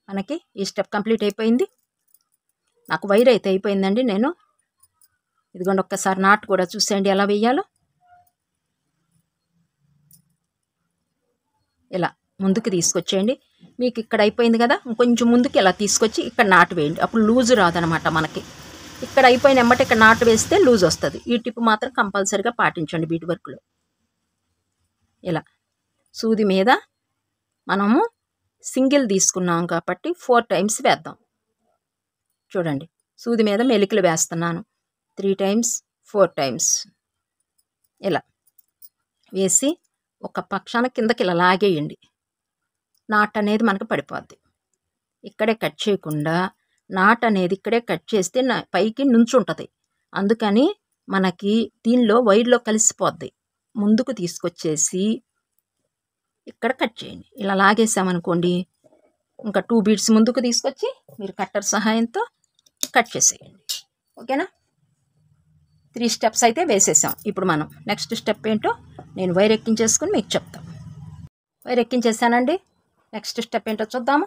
మనకి ఈ స్టెప్ కంప్లీట్ అయిపోయింది. నాకు వైర్ అయితే అయిపోయిందండి. నేను ఇదిగోండి ఒక్కసారి నాట్ కూడా చూసేయండి ఎలా వేయాలో. ఇలా ముందుకు తీసుకొచ్చేయండి. మీకు ఇక్కడ అయిపోయింది కదా, ఇంకొంచెం ముందుకు ఇలా తీసుకొచ్చి ఇక్కడ నాటు వేయండి. అప్పుడు లూజు రాదనమాట మనకి. ఇక్కడ అయిపోయిన ఎమ్మట ఇక్కడ నాటు వేస్తే లూజ్ వస్తుంది. ఈ టిప్ మాత్రం కంపల్సరీగా పాటించండి బీట్ వర్క్లో. ఇలా సూది మీద మనము సింగిల్ తీసుకున్నాం కాబట్టి 4 టైమ్స్ వేద్దాం. చూడండి, సూది మీద మెలికలు వేస్తున్నాను. 3 టైమ్స్, 4 టైమ్స్ ఇలా వేసి ఒక పక్షాన కిందకి ఇలా లాగేయండి. నాట్ అనేది మనకు పడిపోద్ది. ఇక్కడే కట్ చేయకుండా నాట్ అనేది ఇక్కడే కట్ చేస్తే పైకి నుంచుంటుంది. అందుకని మనకి దీనిలో వైర్లో కలిసిపోద్ది. ముందుకు తీసుకొచ్చేసి ఇక్కడ కట్ చేయండి. ఇలా లాగేసామనుకోండి, ఇంకా 2 బీట్స్ ముందుకు తీసుకొచ్చి మీరు కట్టర్ సహాయంతో కట్ చేసేయండి. ఓకేనా? 3 స్టెప్స్ అయితే వేసేసాం. ఇప్పుడు మనం నెక్స్ట్ స్టెప్ ఏంటో నేను వైర్ ఎక్కించేసుకుని మీకు చెప్తాను. వైర్ ఎక్కించేసానండి. నెక్స్ట్ స్టెప్ ఏంటో చూద్దాము.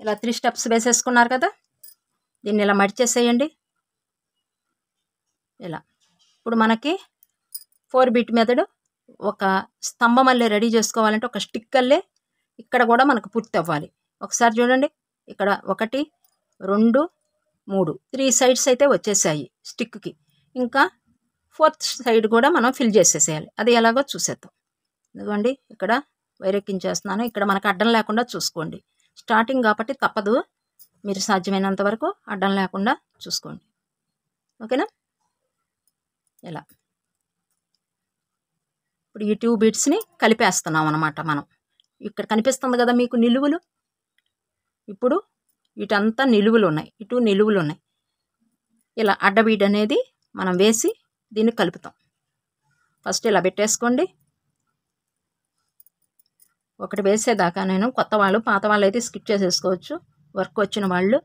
ఇలా 3 స్టెప్స్ వేసేసుకున్నారు కదా, దీన్ని ఇలా మడిచేసేయండి. ఇలా ఇప్పుడు మనకి 4 బీట్ మెథడ్ ఒక స్తంభం అల్లే రెడీ చేసుకోవాలంటే ఒక స్టిక్ అల్లే ఇక్కడ కూడా మనకు పూర్తి అవ్వాలి. ఒకసారి చూడండి, ఇక్కడ 1, 2, 3 3 సైడ్స్ అయితే వచ్చేసాయి స్టిక్కి. ఇంకా 4th సైడ్ కూడా మనం ఫిల్ చేసేసేయాలి. అది ఎలాగో చూసేద్దాం. ఇదిగోండి ఇక్కడ వైర్ ఎక్కించేస్తున్నాను. ఇక్కడ మనకు అడ్డం లేకుండా చూసుకోండి. స్టార్టింగ్ కాబట్టి తప్పదు, మీరు సాధ్యమైనంత వరకు అడ్డం లేకుండా చూసుకోండి. ఓకేనా? ఇలా ఇప్పుడు ఈ 2 బీట్స్ని కలిపేస్తున్నాం అన్నమాట మనం. ఇక్కడ కనిపిస్తుంది కదా మీకు నిలువులు. ఇప్పుడు వీటంతా నిలువులు ఉన్నాయి, ఇటు నిలువులు ఉన్నాయి. ఇలా అడ్డబీడ్ అనేది మనం వేసి దీన్ని కలుపుతాం. ఫస్ట్ ఇలా పెట్టేసుకోండి. ఒకటి వేసేదాకా నేను కొత్త వాళ్ళు, పాత వాళ్ళు అయితే స్కిప్ చేసేసుకోవచ్చు. వర్క్ వచ్చిన వాళ్ళు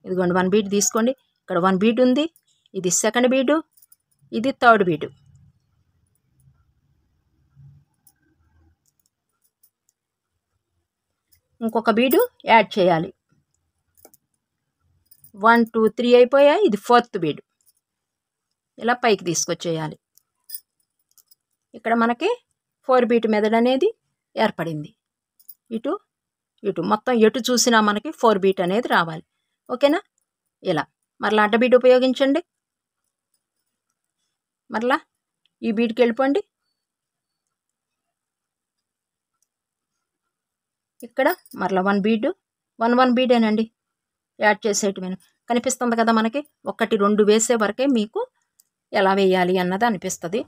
ఇదిగోండి 1 బీట్ తీసుకోండి. ఇక్కడ 1 బీట్ ఉంది, ఇది 2nd బీడు, ఇది 3rd బీడు. ఇంకొక బీడు యాడ్ చేయాలి. 1 2 3 అయిపోయాయి. ఇది 4th బీడు. ఇలా పైకి తీసుకొచ్చేయాలి. ఇక్కడ మనకి 4 బీట్ మెథడ్ అనేది ఏర్పడింది. ఇటు ఇటు మొత్తం ఎటు చూసినా మనకి 4 బీట్ అనేది రావాలి. ఓకేనా? ఇలా మరలా అడ్డబీట్ ఉపయోగించండి. మరలా ఈ బీట్కి వెళ్ళిపోండి. ఇక్కడ మరలా 1 బీడు, 1 బీడేనండి యాడ్ చేసేటివి. కనిపిస్తుంది కదా మనకి, 1 2 వేసే వరకే మీకు ఎలా వేయాలి అన్నది అనిపిస్తుంది.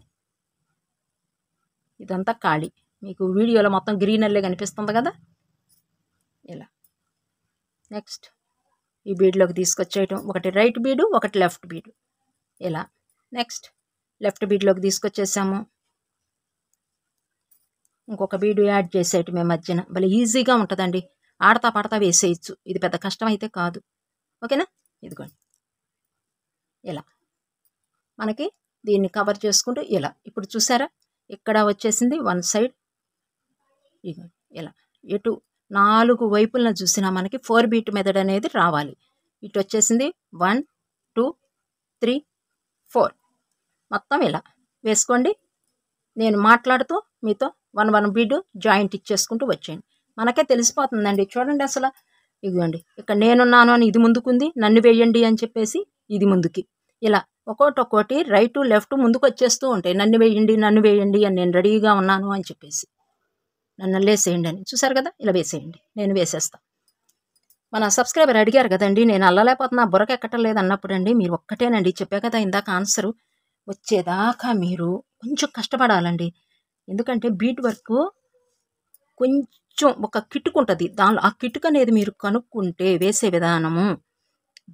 ఇదంతా ఖాళీ, మీకు వీడియోలో మొత్తం గ్రీనర్లే కనిపిస్తుంది కదా. ఇలా నెక్స్ట్ ఈ బీడ్లోకి తీసుకొచ్చేయటం. ఒకటి రైట్ బీడు, ఒకటి లెఫ్ట్ బీడు. ఇలా నెక్స్ట్ లెఫ్ట్ బీడ్లోకి తీసుకొచ్చేసాము. ఇంకొక బీడు యాడ్ చేసేయటమే మధ్యన. భలే ఈజీగా ఉంటుందండి, ఆడతా పడతా వేసేయచ్చు. ఇది పెద్ద కష్టం అయితే కాదు. ఓకేనా? ఇదిగోండి ఇలా మనకి దీన్ని కవర్ చేసుకుంటూ ఇలా. ఇప్పుడు చూసారా, ఇక్కడ వచ్చేసింది 1 సైడ్. ఇదిగోండి ఇలా ఎటు 4 వైపులను చూసినా మనకి 4 బీట్ మెథడ్ అనేది రావాలి. ఇటు వచ్చేసింది 1 2 3 4 మొత్తం ఇలా వేసుకోండి. నేను మాట్లాడుతూ మీతో 1 బీడు జాయింట్ ఇచ్చేసుకుంటూ వచ్చేయండి. మనకే తెలిసిపోతుందండి. చూడండి అసలు ఇదిగోండి ఇక్కడ నేనున్నాను అని ఇది ముందుకుంది, నన్ను వేయండి అని చెప్పేసి ఇది ముందుకి. ఇలా ఒక్కోటి రైటు లెఫ్ట్ ముందుకు వచ్చేస్తూ ఉంటాయి. నన్ను వేయండి అని నేను రెడీగా ఉన్నాను అని చెప్పేసి. నన్ను అల్లేసేయండి అని. చూసారు కదా, ఇలా వేసేయండి. నేను వేసేస్తాను. మన సబ్స్క్రైబర్ అడిగారు కదండి, నేను అల్లలేకపోతున్నా, బుర్రకి ఎక్కటం లేదు అన్నప్పుడు అండి, మీరు ఒక్కటేనండి చెప్పా కదా ఇందాక ఆన్సరు, వచ్చేదాకా మీరు కొంచెం కష్టపడాలండి. ఎందుకంటే బీట్ వర్క్ కొంచెం ఒక కిటుకు ఉంటుంది దానిలో. ఆ కిటుకు అనేది మీరు కనుక్కుంటే వేసే విధానము,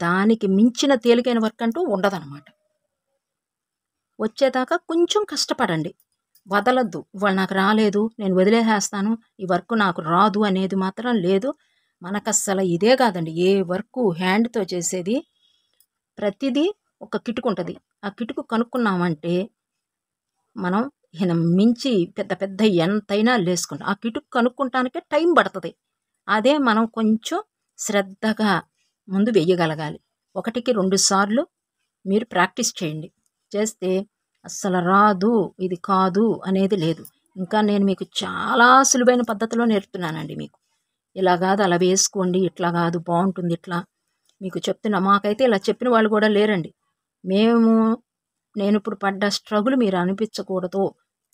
దానికి మించిన తేలికైన వర్క్ అంటూ ఉండదన్నమాట. వచ్చేదాకా కొంచెం కష్టపడండి, వదలద్దు. ఇవాళ నాకు రాలేదు, నేను వదిలేసేస్తాను, ఈ వర్క్ నాకు రాదు అనేది మాత్రం లేదు. మనకు అస్సలు ఇదే కాదండి, ఏ వర్క్ హ్యాండ్తో చేసేది ప్రతిదీ ఒక కిటుకు ఉంటుంది. ఆ కిటుకు కనుక్కున్నామంటే మనం మించి పెద్ద ఎంతైనా లేసుకుంటాం. ఆ కిటుకు కనుక్కుంటానికే టైం పడుతుంది. అదే మనం కొంచెం శ్రద్ధగా ముందు వేయగలగాలి. 1కి 2 సార్లు మీరు ప్రాక్టీస్ చేయండి. చేస్తే అస్సలు రాదు, ఇది కాదు అనేది లేదు. ఇంకా నేను మీకు చాలా సులువైన పద్ధతిలో నేర్పుతున్నానండి. మీకు ఇలా కాదు అలా వేసుకోండి, ఇట్లా కాదు బాగుంటుంది ఇట్లా మీకు చెప్తున్నా. మాకైతే ఇలా చెప్పిన వాళ్ళు కూడా లేరండి. నేను ఇప్పుడు పడ్డ స్ట్రగుల్ మీరు అనిపించకూడదు,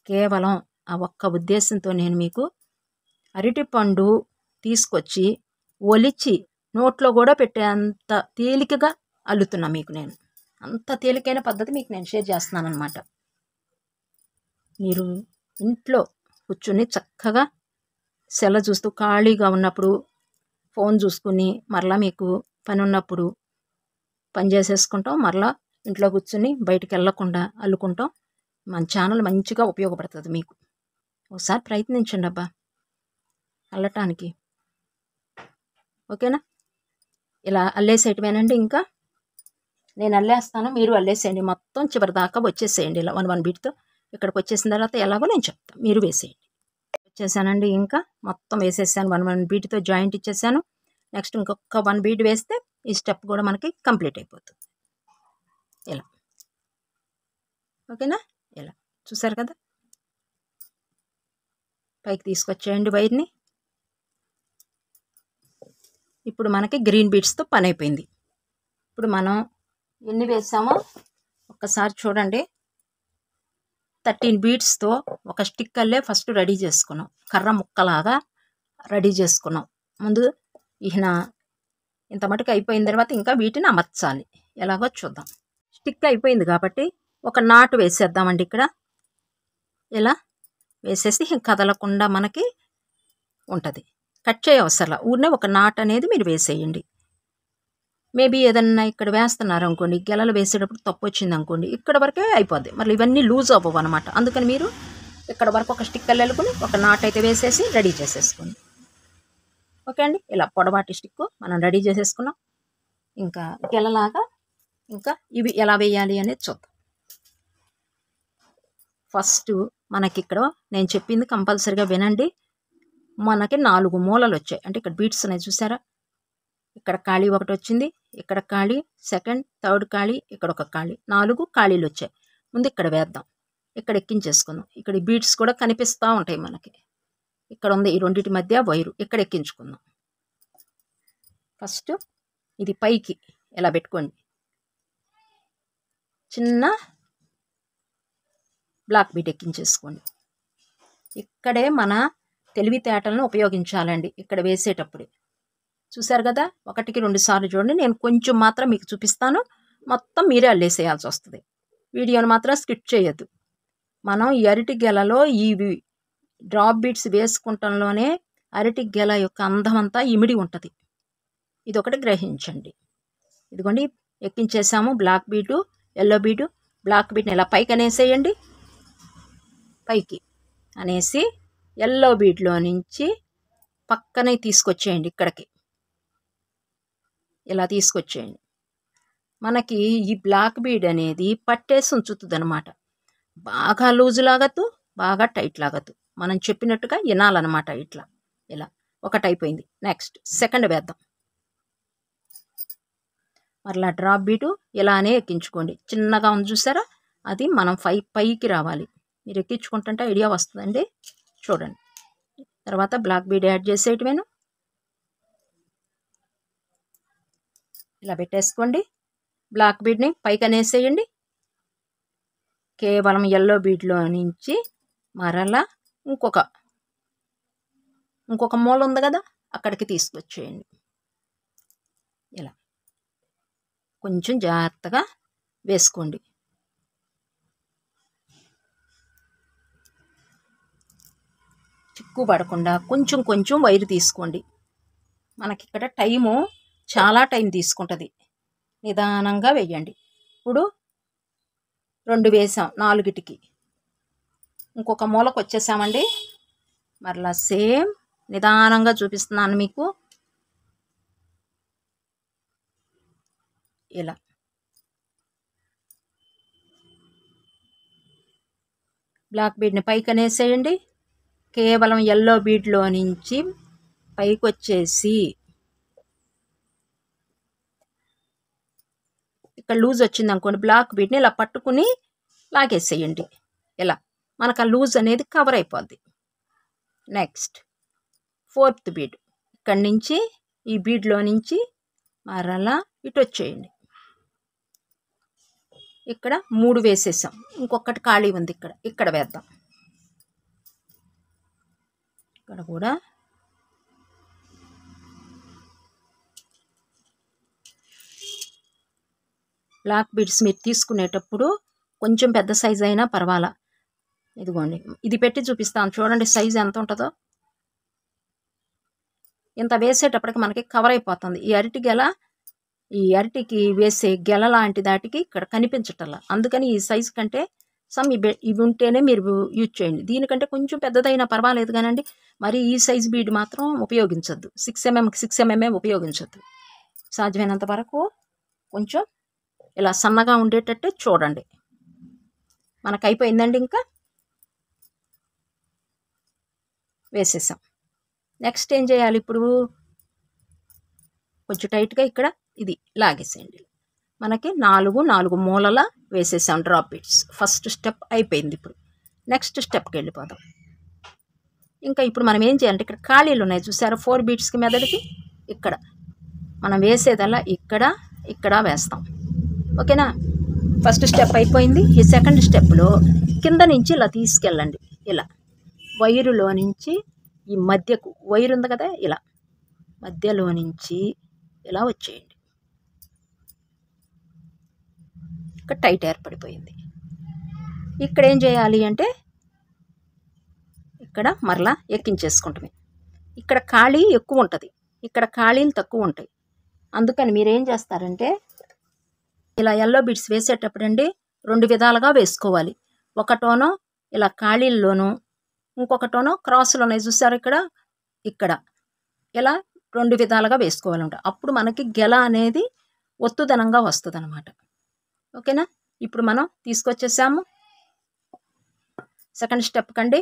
కేవలం ఆ ఒక్క ఉద్దేశంతో నేను మీకు అరటిపండు తీసుకొచ్చి ఒలిచి నోట్లో కూడా పెట్టేంత తేలికగా అల్లుతున్నా మీకు. నేను అంత తేలికైన పద్ధతి మీకు నేను షేర్ చేస్తున్నాను అనమాట. మీరు ఇంట్లో కూర్చుని చక్కగా సెల చూస్తూ ఖాళీగా ఉన్నప్పుడు ఫోన్ చూసుకుని, మరలా మీకు పని ఉన్నప్పుడు పని చేసేసుకుంటాం, మరలా ఇంట్లో కూర్చుని బయటికి వెళ్ళకుండా అల్లుకుంటాం. మన ఛానల్ మంచిగా ఉపయోగపడుతుంది మీకు. ఒకసారి ప్రయత్నించండి అబ్బా అల్లటానికి, ఓకేనా? ఇలా అల్లేసేయటమేనండి. ఇంకా నేను అల్లేస్తాను, మీరు అల్లేసేయండి. మొత్తం చివరి దాకా వచ్చేసేయండి ఇలా 1 బీట్తో. ఇక్కడికి వచ్చేసిన తర్వాత ఎలాగో నేను చెప్తాను, మీరు వేసేయండి. వచ్చేసానండి, ఇంకా మొత్తం వేసేసాను. 1 బీట్తో జాయింట్ ఇచ్చేసాను. నెక్స్ట్ ఇంకొక 1 బీట్ వేస్తే ఈ స్టెప్ కూడా మనకి కంప్లీట్ అయిపోతుంది. ఇలా, ఓకేనా? ఇలా చూసారు కదా, పైకి తీసుకొచ్చేయండి వైర్ని. ఇప్పుడు మనకి గ్రీన్ బీట్స్తో పని అయిపోయింది. ఇప్పుడు మనం ఎన్ని వేసామో ఒక్కసారి చూడండి. 13 బీట్స్తో ఒక స్టిక్ అల్లే ఫస్ట్ రెడీ చేసుకున్నాం, కర్ర ముక్కలాగా రెడీ చేసుకున్నాం. ముందు ఈయన ఇంత మటుకు అయిపోయిన తర్వాత ఇంకా వీటిని అమర్చాలి. ఎలాగో చూద్దాం. స్టిక్ అయిపోయింది కాబట్టి ఒక నాటు వేసేద్దామండి. ఇక్కడ ఇలా వేసేసి కదలకుండా మనకి ఉంటుంది. కట్ చేయవసరం, ఊరినే ఒక నాట్ అనేది మీరు వేసేయండి. మేబీ ఏదన్నా ఇక్కడ వేస్తున్నారు అనుకోండి, గెలలు వేసేటప్పుడు తప్పు వచ్చింది అనుకోండి, ఇక్కడ వరకే అయిపోద్ది, మళ్ళీ ఇవన్నీ లూజ్ అవ్వవు అనమాట. అందుకని మీరు ఇక్కడ వరకు ఒక స్టిక్కర్ వెళ్ళుకుని ఒక నాట్ అయితే వేసేసి రెడీ చేసేసుకోండి. ఓకే అండి, ఇలా పొడవాటి స్టిక్ మనం రెడీ చేసేసుకున్నాం. ఇంకా గెలలాగా ఇంకా ఇవి ఎలా వేయాలి అనేది చూద్దాం. ఫస్ట్ మనకి ఇక్కడ నేను చెప్పింది కంపల్సరీగా వినండి. మనకి 4 మూలలు వచ్చాయి, అంటే ఇక్కడ బీట్స్ ఉన్నాయి చూసారా, ఇక్కడ ఖాళీ ఒకటి వచ్చింది, ఇక్కడ ఖాళీ, సెకండ్ థర్డ్ ఖాళీ, ఇక్కడ ఒక ఖాళీ, 4 ఖాళీలు వచ్చాయి. ముందు ఇక్కడ వేద్దాం, ఇక్కడ ఎక్కించేసుకుందాం. ఇక్కడ బీట్స్ కూడా కనిపిస్తూ ఉంటాయి మనకి. ఇక్కడ ఉంది ఈ రెండింటి మధ్య వైరు, ఇక్కడ ఎక్కించుకుందాం. ఫస్ట్ ఇది పైకి ఎలా పెట్టుకోండి, చిన్న బ్లాక్ బీట్ ఎక్కించేసుకోండి. ఇక్కడే మన తెలివితేటలను ఉపయోగించాలండి ఇక్కడ వేసేటప్పుడు. చూసారు కదా, 1కి 2 సార్లు చూడండి. నేను కొంచెం మాత్రం మీకు చూపిస్తాను, మొత్తం మీరే అల్లేసేయాల్సి వస్తుంది. వీడియోని మాత్రం స్కిప్ చేయొద్దు. మనం ఈ అరటి గెలలో ఈ డ్రాప్ బీట్స్ వేసుకుంటంలోనే అరటి గెల యొక్క అందమంతా ఇమిడి ఉంటుంది. ఇది ఒకటి గ్రహించండి. ఇదిగోండి ఎక్కించేసాము. Black bead, yellow bead, black బీట్ని ఇలా పైకి అనేసేయండి. పైకి అనేసి ఎల్లో బీట్లో నుంచి పక్కనే తీసుకొచ్చేయండి, ఇక్కడికి ఇలా తీసుకొచ్చేయండి. మనకి ఈ బ్లాక్ బీడ్ అనేది పట్టేసి ఉంచుతుంది అనమాట. బాగా లూజు లాగద్దు, బాగా టైట్ లాగద్దు, మనం చెప్పినట్టుగా వినాలన్నమాట. ఇట్లా ఇలా ఒకటి అయిపోయింది. నెక్స్ట్ సెకండ్ వేద్దాం. మరలా డ్రాప్ బీటు ఇలానే ఎక్కించుకోండి. చిన్నగా ఉంది చూసారా, అది మనం పైకి రావాలి. మీరు ఎక్కించుకుంటుంటే ఐడియా వస్తుందండి. చూడండి. తర్వాత బ్లాక్ బీడ్ యాడ్ చేసేయటమేను. ఇలా పెట్టేసుకోండి. బ్లాక్ బీడ్ని పైకి అనేసేయండి. కేవలం ఎల్లో బీడ్లో నుంచి మరలా ఇంకొక మూల ఉంది కదా, అక్కడికి తీసుకొచ్చేయండి. ఇలా కొంచెం జాగ్రత్తగా వేసుకోండి. చిక్కు పడకుండా కొంచెం కొంచెం వైరు తీసుకోండి. మనకి ఇక్కడ టైము చాలా టైం తీసుకుంటుంది. నిదానంగా వేయండి. ఇప్పుడు 2 వేసాం, 4కి ఇంకొక మూలకు వచ్చేసామండి. మరలా సేమ్ నిదానంగా చూపిస్తున్నాను మీకు. ఇలా బ్లాక్ బీడ్ని పైకి అనేసేయండి. కేవలం ఎల్లో బీడ్లో నుంచి పైకి వచ్చేసి ఇక్కడ లూజ్ వచ్చింది అనుకోండి, బ్లాక్ బీడ్ని ఇలా పట్టుకుని లాగేసేయండి. ఇలా మనకు ఆ లూజ్ అనేది కవర్ అయిపోద్ది. నెక్స్ట్ 4th బీడ్ ఇక్కడి నుంచి ఈ బీడ్లో నుంచి మరలా ఇటు వచ్చేయండి. ఇక్కడ 3 వేసేసాం, ఇంకొకటి ఖాళీ ఉంది, ఇక్కడ వేద్దాం. ఇక్కడ కూడా బ్లాక్ బీడ్స్ మీరు తీసుకునేటప్పుడు కొంచెం పెద్ద సైజు అయినా పర్వాలా. ఇదిగోండి, ఇది పెట్టి చూపిస్తాను చూడండి సైజు ఎంత ఉంటుందో. ఇంత వేసేటప్పటికి మనకి కవర్ అయిపోతుంది. ఈ అరటికి వేసే గెల లాంటి దాటికి ఇక్కడ కనిపించటల్లా. అందుకని ఈ సైజు కంటే ఇవి ఉంటేనే మీరు యూజ్ చేయండి. దీనికంటే కొంచెం పెద్దదైనా పర్వాలేదు కానండి, మరి ఈ సైజు బీడ్ మాత్రం ఉపయోగించద్దు. 6mm ఉపయోగించద్దు. సాధ్యమైనంత వరకు కొంచెం ఇలా సన్నగా ఉండేటట్టు చూడండి. మనకు అయిపోయిందండి. ఇంకా వేసేసాం. నెక్స్ట్ ఏం చేయాలి, ఇప్పుడు కొంచెం టైట్గా ఇక్కడ ఇది లాగేసేయండి. మనకి 4 మూలల వేసేసాం డ్రాప్ బీడ్స్. ఫస్ట్ స్టెప్ అయిపోయింది. ఇప్పుడు నెక్స్ట్ స్టెప్కి వెళ్ళిపోదాం. ఇంకా ఇప్పుడు మనం ఏం చేయాలంటే ఇక్కడ ఖాళీలు ఉన్నాయి చూసారా 4 బీడ్స్కి మెదడుకి, ఇక్కడ మనం వేసేదల్లా ఇక్కడ వేస్తాం. ఓకేనా? ఫస్ట్ స్టెప్ అయిపోయింది. ఈ సెకండ్ స్టెప్లో కింద నుంచి ఇలా తీసుకెళ్ళండి. ఇలా వైరులో నుంచి ఈ మధ్యకు వైరు ఉంది కదా, ఇలా మధ్యలో నుంచి ఇలా వచ్చేయండి. ఇక్కడ టైట్ ఏర్పడిపోయింది. ఇక్కడ ఏం చేయాలి అంటే ఇక్కడ మరలా ఎక్కించేసుకుంటామే. ఇక్కడ ఖాళీ ఎక్కువ ఉంటుంది, ఇక్కడ ఖాళీలు తక్కువ ఉంటాయి. అందుకని మీరు ఏం చేస్తారంటే ఇలా ఎల్లో బీడ్స్ వేసేటప్పుడు అండి 2 విధాలుగా వేసుకోవాలి. ఒకటోనో ఇలా ఖాళీల్లోనూ, ఇంకొకటోనో క్రాసులు ఉన్నాయి చూసారు ఇక్కడ ఇలా 2 విధాలుగా వేసుకోవాలంట. అప్పుడు మనకి గెల అనేది ఒత్తుదనంగా వస్తుంది అనమాట. ఓకేనా? ఇప్పుడు మనం తీసుకొచ్చేసాము సెకండ్ స్టెప్ కండి,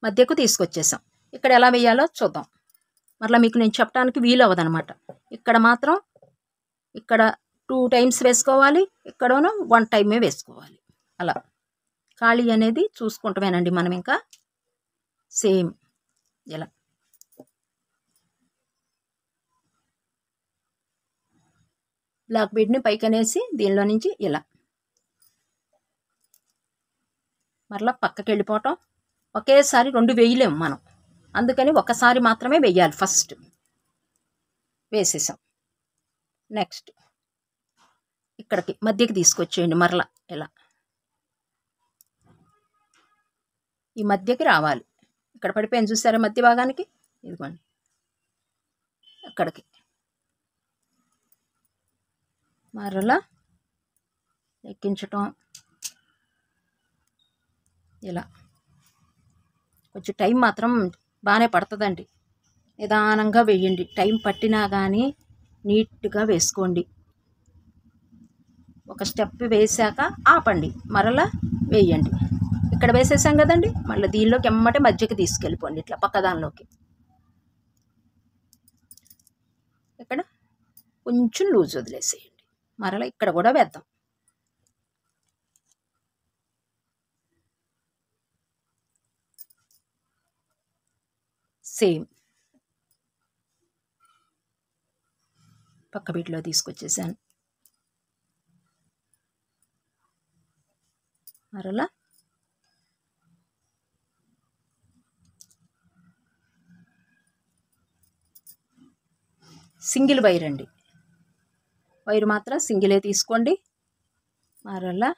మధ్యకు తీసుకొచ్చేసాం. ఇక్కడ ఎలా వేయాలో చూద్దాం. మరలా మీకు నేను చెప్పడానికి వీలు అవ్వదనమాట. ఇక్కడ మాత్రం ఇక్కడ 2 టైమ్స్ వేసుకోవాలి, ఇక్కడోనో 1 టైమే వేసుకోవాలి. అలా ఖాళీ అనేది చూసుకుంటామేనండి మనం. ఇంకా సేమ్ ఇలా బ్లాక్ బీడ్ని పైకి అనేసి దీనిలో నుంచి ఇలా మరలా పక్కకి వెళ్ళిపోవటం. ఒకేసారి 2 వేయలేము మనం, అందుకని ఒకసారి మాత్రమే వేయాలి. ఫస్ట్ వేసేసాం. నెక్స్ట్ ఇక్కడికి మధ్యకి తీసుకొచ్చేయండి. మరలా ఇలా ఈ మధ్యకి రావాలి. ఇక్కడ పడిపోయింది చూసారా మధ్య భాగానికి, ఇదిగోండి అక్కడికి మరలా ఎక్కించటం. ఇలా కొంచెం టైం మాత్రం బాగానే పడుతుందండి. నిదానంగా వేయండి. టైం పట్టినా కానీ నీట్గా వేసుకోండి. ఒక స్టెప్ వేసాక ఆపండి, మరలా వేయండి. ఇక్కడ వేసేసాం కదండి, మళ్ళీ దీనిలోకి ఎమ్మటే మధ్యకి తీసుకెళ్ళిపోండి. ఇట్లా పక్కదానిలోకి ఇక్కడ కొంచెం లూజ్ వదిలేసేయండి. మరలా ఇక్కడ కూడా వేద్దాం. సేమ్ పక్క బీట్లో తీసుకొచ్చేసాను. మరలా సింగిల్ వైర్ అండి, వైర్ మాత్రం సింగిలే తీసుకోండి. మరలా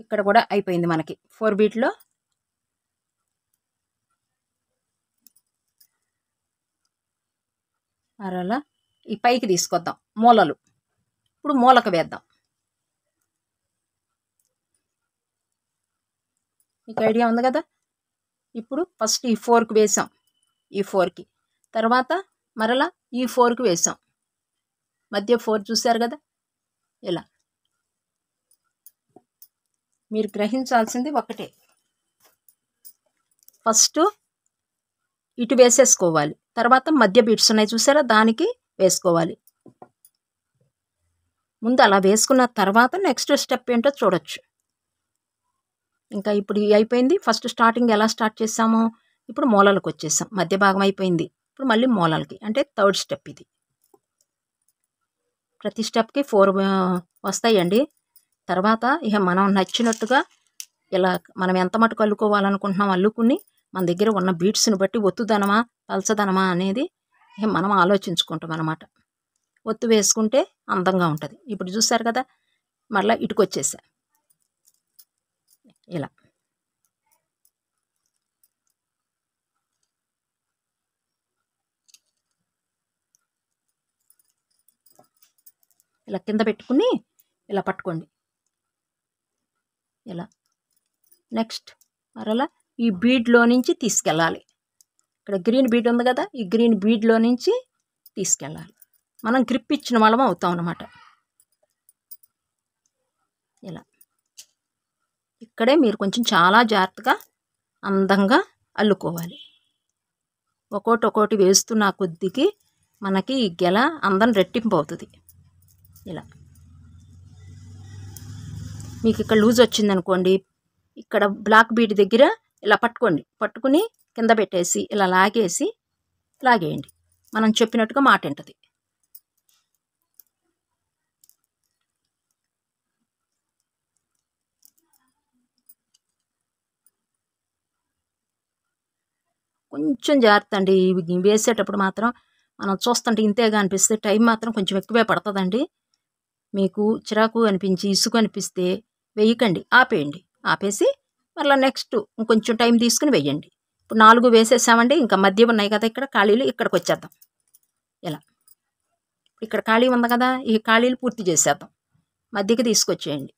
ఇక్కడ కూడా అయిపోయింది మనకి 4 బీట్లో. మరలా ఈ పైకి తీసుకొద్దాం మూలలు. ఇప్పుడు మూలకు వేద్దాం. మీకు ఐడియా ఉంది కదా. ఇప్పుడు ఫస్ట్ ఈ 4కి వేసాం, ఈ 4కి, తర్వాత మరలా ఈ 4కి వేసాం, మధ్య 4 చూశారు కదా. ఇలా మీరు గ్రహించాల్సింది ఒకటే, ఫస్ట్ ఇటు వేసేసుకోవాలి, తర్వాత మధ్య బీట్స్ ఉన్నాయి చూసారా, దానికి వేసుకోవాలి. ముందు అలా వేసుకున్న తర్వాత నెక్స్ట్ స్టెప్ ఏంటో చూడొచ్చు. ఇంకా ఇప్పుడు అయిపోయింది. ఫస్ట్ స్టార్టింగ్ ఎలా స్టార్ట్ చేసామో ఇప్పుడు మూలలకు వచ్చేసాం, మధ్య భాగం అయిపోయింది. ఇప్పుడు మళ్ళీ మూలలకి, అంటే 3rd స్టెప్ ఇది. ప్రతి స్టెప్కి 4 వస్తాయండి. తర్వాత ఇక మనం నచ్చినట్టుగా ఇలా మనం ఎంత మటుకు అల్లుకోవాలనుకుంటున్నాం అల్లుకుని మన దగ్గర ఉన్న బీట్స్ని బట్టి ఒత్తుదనమా పలచదనమా అనేది ఇక మనం ఆలోచించుకుంటాం అన్నమాట. ఒత్తు వేసుకుంటే అందంగా ఉంటుంది. ఇప్పుడు చూసారు కదా, మళ్ళీ ఇటుకొచ్చేసా ఇలా. ఇలా కింద పెట్టుకుని ఇలా పట్టుకోండి ఇలా. నెక్స్ట్ మరలా ఈ బీడ్లో నుంచి తీసుకెళ్ళాలి. ఇక్కడ గ్రీన్ బీడ్ ఉంది కదా, ఈ గ్రీన్ బీడ్లో నుంచి తీసుకెళ్ళాలి. మనం గ్రిప్ ఇచ్చిన వాళ్ళం అవుతాం అన్నమాట. ఇలా ఇక్కడే మీరు కొంచెం చాలా జాగ్రత్తగా అందంగా అల్లుకోవాలి. ఒక్కోటి వేస్తున్న కొద్దికి మనకి ఈ గెల అందం రెట్టింపు అవుతుంది. ఇలా మీకు ఇక్కడ లూజ్ వచ్చిందనుకోండి, ఇక్కడ బ్లాక్ బీడ్ దగ్గర ఇలా పట్టుకుని కింద పెట్టేసి ఇలా లాగేయండి. మనం చెప్పినట్టుగా మాట ఉంటుంది. కొంచెం జాగ్రత్త అండి, ఇవి వేసేటప్పుడు మాత్రం మనం చూస్తుంటే ఇంతేగా అనిపిస్తే టైం మాత్రం కొంచెం ఎక్కువే పడుతుందండి. మీకు చిరాకు అనిపించి ఇసుకు అనిపిస్తే వేయకండి, ఆపేసి మళ్ళీ నెక్స్ట్ ఇంకొంచెం టైం తీసుకుని వేయండి. ఇప్పుడు 4 వేసేసామండి, ఇంకా మధ్య ఉన్నాయి కదా ఇక్కడ ఖాళీలు, ఇక్కడికి వచ్చేద్దాం. ఇలా ఇక్కడ ఖాళీ ఉంది కదా, ఈ ఖాళీలు పూర్తి చేసేద్దాం. మధ్యకి తీసుకొచ్చేయండి.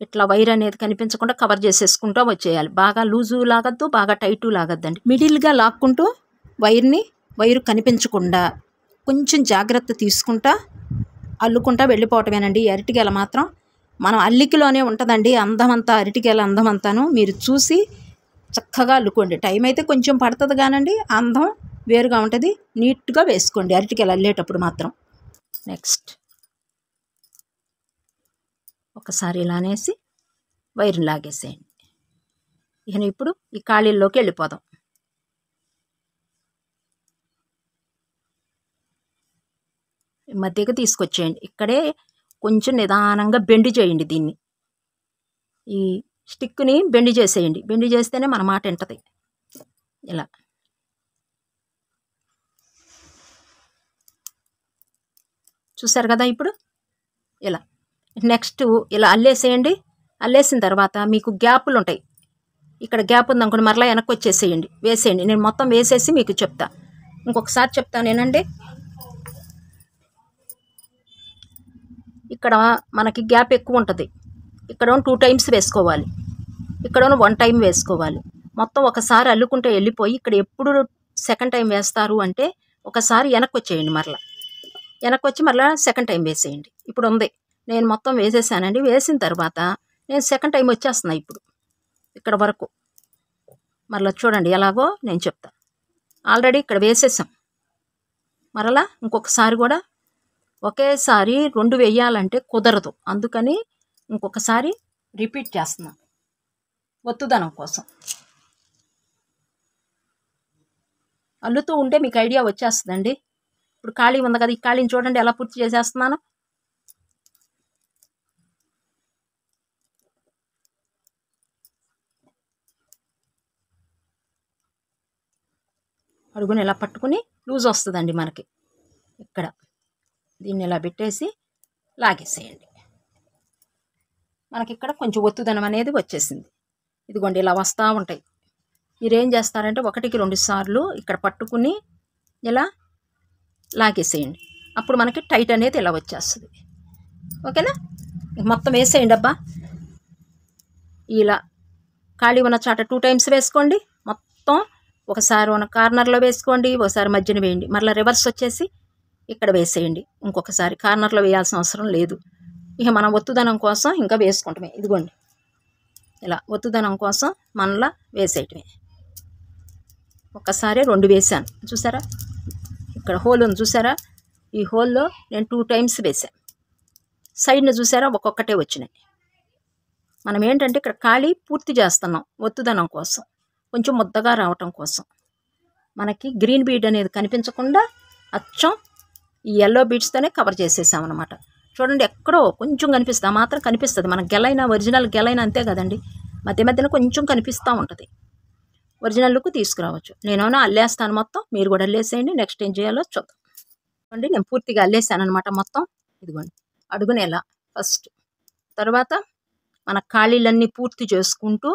ఇట్లా వైర్ అనేది కనిపించకుండా కవర్ చేసేసుకుంటూ వచ్చేయాలి. బాగా లూజు లాగద్దు, బాగా టైటు లాగద్దండి. మిడిల్గా లాక్కుంటూ వైరు కనిపించకుండా కొంచెం జాగ్రత్త తీసుకుంటా అల్లుకుంటా వెళ్ళిపోవటమేనండి. అరటిగెల మాత్రం మనం అల్లికలోనే ఉంటుందండి అందమంతా, అరటిగెల అందమంతాను. మీరు చూసి చక్కగా అల్లుకోండి. టైం అయితే కొంచెం పడుతుంది కానండి, అందం వేరుగా ఉంటుంది. నీట్గా వేసుకోండి అరటిగెల అల్లేటప్పుడు మాత్రం. నెక్స్ట్ ఒకసారి ఇలా అనేసి వైర్ని లాగేసేయండి. ఇక ఇప్పుడు ఈ ఖాళీల్లోకి వెళ్ళిపోదాం. మధ్యకి తీసుకొచ్చేయండి. ఇక్కడే కొంచెం నిదానంగా బెండ్ చేయండి. దీన్ని ఈ స్టిక్ని బెండ్ చేసేయండి. బెండ్ చేస్తేనే మన మాట వింటది. ఇలా చూసారు కదా. ఇప్పుడు ఇలా నెక్స్ట్ ఇలా అల్లేసేయండి. అల్లేసిన తర్వాత మీకు గ్యాపులు ఉంటాయి. ఇక్కడ గ్యాప్ ఉందనుకోండి, మరలా వెనక్కి వచ్చేసేయండి, వేసేయండి. నేను మొత్తం వేసేసి మీకు చెప్తా, ఇంకొకసారి చెప్తాను నేనండి. ఇక్కడ మనకి గ్యాప్ ఎక్కువ ఉంటుంది. ఇక్కడ 2 టైమ్స్ వేసుకోవాలి, ఇక్కడ 1 టైం వేసుకోవాలి. మొత్తం ఒకసారి అల్లుకుంటే వెళ్ళిపోయి ఇక్కడ ఎప్పుడు 2nd టైం వేస్తారు అంటే ఒకసారి వెనక్కి వచ్చేయండి, వెనక్కి వచ్చి మరలా 2nd టైం వేసేయండి. ఇప్పుడు ఉంది, నేను మొత్తం వేసేసానండి. వేసిన తర్వాత నేను 2nd టైం వచ్చేస్తున్నా. ఇప్పుడు ఇక్కడ వరకు మరలా చూడండి ఎలాగో నేను చెప్తా. ఆల్రెడీ ఇక్కడ వేసేసాం. మరలా ఇంకొకసారి కూడా ఒకేసారి 2 వేయాలంటే కుదరదు. అందుకని ఇంకొకసారి రిపీట్ చేస్తున్నాను ఒత్తుదనం కోసం. అల్లుతూ ఉంటే మీకు ఐడియా వచ్చేస్తుందండి. ఇప్పుడు ఖాళీ ఉంది కదా, ఈ ఖాళీని చూడండి ఎలా పూర్తి చేసేస్తున్నాను. అడుగుని ఇలా పట్టుకుని లూజ్ వస్తుందండి మనకి. ఇక్కడ దీన్ని ఇలా పెట్టేసి లాగేసేయండి. మనకి ఇక్కడ కొంచెం ఒత్తుదనం అనేది వచ్చేసింది. ఇదిగోండి ఇలా వస్తూ ఉంటాయి. మీరేం చేస్తారంటే 1కి 2 సార్లు ఇక్కడ పట్టుకుని ఇలా లాగేసేయండి. అప్పుడు మనకి టైట్ అనేది ఇలా వచ్చేస్తుంది. ఓకేనా? మొత్తం వేసేయండి అబ్బా. ఇలా ఖాళీ ఉన్న చాట 2 టైమ్స్ వేసుకోండి. మొత్తం ఒకసారి ఉన్న కార్నర్లో వేసుకోండి, ఒకసారి మధ్యన వేయండి, మరలా రివర్స్ వచ్చేసి ఇక్కడ వేసేయండి. ఇంకొకసారి కార్నర్లో వేయాల్సిన అవసరం లేదు. ఇక మనం ఒత్తుదనం కోసం ఇంకా వేసుకుంటామే. ఇదిగోండి ఇలా ఒత్తుదనం కోసం మనలా వేసేయటమే. ఒక్కసారి 2 వేసాను చూసారా, ఇక్కడ హోల్ ఉంది చూసారా, ఈ హోల్లో నేను 2 టైమ్స్ వేసాను. సైడ్ని చూసారా ఒక్కొక్కటే వచ్చినాయి. మనం ఏంటంటే ఇక్కడ ఖాళీ పూర్తి చేస్తున్నాం ఒత్తుదనం కోసం, కొంచెం ముద్దగా రావటం కోసం. మనకి గ్రీన్ బీడ్ అనేది కనిపించకుండా అచ్చం ఈ ఎల్లో బీడ్స్తోనే కవర్ చేసేసామన్నమాట. చూడండి ఎక్కడో కొంచెం కనిపిస్తుంది, ఆ మాత్రం కనిపిస్తుంది. మన గెలైనా ఒరిజినల్ గెలైనా అంతే కదండి, మధ్య మధ్యన కొంచెం కనిపిస్తూ ఉంటుంది. ఒరిజినల్ లుక్ తీసుకురావచ్చు. నేనేమో అల్లేస్తాను మొత్తం, మీరు కూడా అల్లేసేయండి. నెక్స్ట్ ఏం చేయాలో చూద్దాం. అండి నేను పూర్తిగా అల్లేసాను అనమాట మొత్తం. ఇదిగోండి అడుగుని ఎలా ఫస్ట్, తర్వాత మన ఖాళీలన్నీ పూర్తి చేసుకుంటూ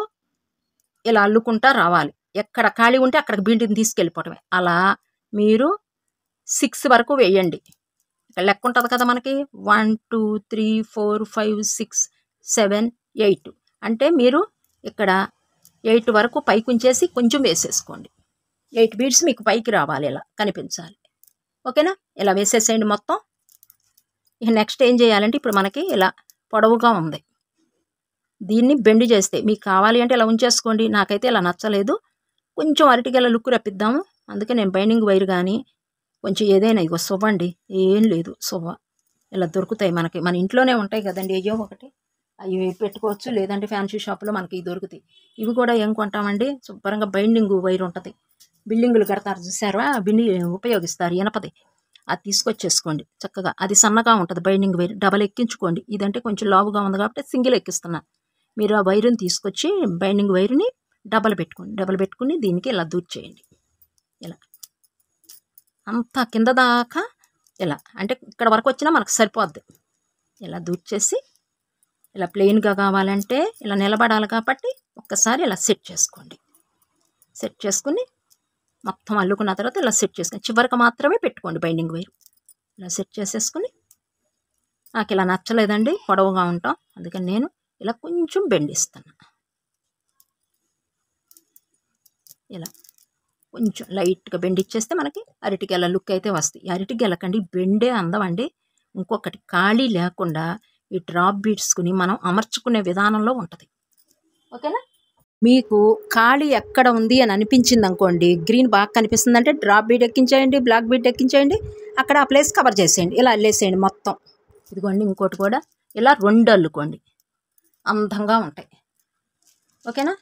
ఇలా అల్లుకుంటా రావాలి. ఎక్కడ ఖాళీ ఉంటే అక్కడికి బీడ్ని తీసుకెళ్ళిపోవటమే. అలా మీరు 6 వరకు వేయండి. ఇక్కడ లెక్క ఉంటుంది కదా మనకి, 1 2 3 4 5 6 7 8 అంటే మీరు ఇక్కడ 8 వరకు పైకి ఉంచేసి కొంచెం వేసేసుకోండి. 8 బీడ్స్ మీకు పైకి రావాలి, ఇలా కనిపించాలి. ఓకేనా? ఇలా వేసేసేయండి మొత్తం. ఇక నెక్స్ట్ ఏం చేయాలంటే ఇప్పుడు మనకి ఇలా పొడవుగా ఉంది, దీన్ని బెండ్ చేస్తే మీకు కావాలి అంటే ఇలా ఉంచేసుకోండి. నాకైతే ఇలా నచ్చలేదు, కొంచెం అరటిగల లుక్ రప్పిద్దాము. అందుకే నేను బైండింగ్ వైర్ కానీ కొంచెం ఏదైనా ఇగో సువ్వండి, ఏం లేదు సువ్వ ఇలా దొరుకుతాయి మనకి, మన ఇంట్లోనే ఉంటాయి కదండి. అయ్యో ఒకటి అవి పెట్టుకోవచ్చు, లేదంటే ఫ్యాన్సీ షాప్లో మనకి ఇవి దొరుకుతాయి. ఇవి కూడా ఏం కొంటామండి, శుభ్రంగా బైండింగ్ వైర్ ఉంటుంది, బిల్డింగులు కడతారు చూసారా, బిండి ఉపయోగిస్తారు ఇనపది, అది తీసుకొచ్చేసుకోండి చక్కగా. అది సన్నగా ఉంటుంది బైండింగ్ వైర్, డబల్ ఎక్కించుకోండి. ఇదంటే కొంచెం లావుగా ఉంది కాబట్టి సింగిల్ ఎక్కిస్తున్నా. మీరు ఆ వైరుని తీసుకొచ్చి బైండింగ్ వైర్ని డబల్ పెట్టుకోండి. డబల్ పెట్టుకుని దీనికి ఇలా దూర్చేయండి. ఇలా అంతా కింద దాకా ఇలా, అంటే ఇక్కడ వరకు వచ్చినా మనకు సరిపోద్ది. ఇలా దూర్చేసి ఇలా ప్లెయిన్గా కావాలంటే ఇలా నిలబడాలి కాబట్టి ఒక్కసారి ఇలా సెట్ చేసుకోండి. సెట్ చేసుకుని మొత్తం అల్లుకున్న తర్వాత ఇలా సెట్ చేసుకుని చివరికి మాత్రమే పెట్టుకోండి బైండింగ్ వైర్. ఇలా సెట్ చేసేసుకుని, నాకు ఇలా నచ్చలేదండి పొడవుగా ఉంటాం, అందుకని నేను ఇలా కొంచెం బెండ్ ఇస్తాను. ఇలా కొంచెం లైట్గా బెండ్ ఇచ్చేస్తే మనకి అరటిగెల లుక్ అయితే వస్తాయి. అరటిగెలకండి బెండే అందం అండి. ఇంకొకటి ఖాళీ లేకుండా ఈ డ్రాప్ బీడ్స్కుని మనం అమర్చుకునే విధానంలో ఉంటుంది. ఓకేనా? మీకు ఖాళీ ఎక్కడ ఉంది అని అనిపించింది అనుకోండి, గ్రీన్ బాగా కనిపిస్తుంది అంటే డ్రాప్ బీడ్ ఎక్కించేయండి, బ్లాక్ బీడ్ ఎక్కించేయండి, అక్కడ ఆ ప్లేస్ కవర్ చేసేయండి. ఇలా అల్లేసేయండి మొత్తం. ఇదిగోండి ఇంకోటి కూడా ఇలా 2 అల్లుకోండి, అందంగా ఉంటాయి. ఓకేనా?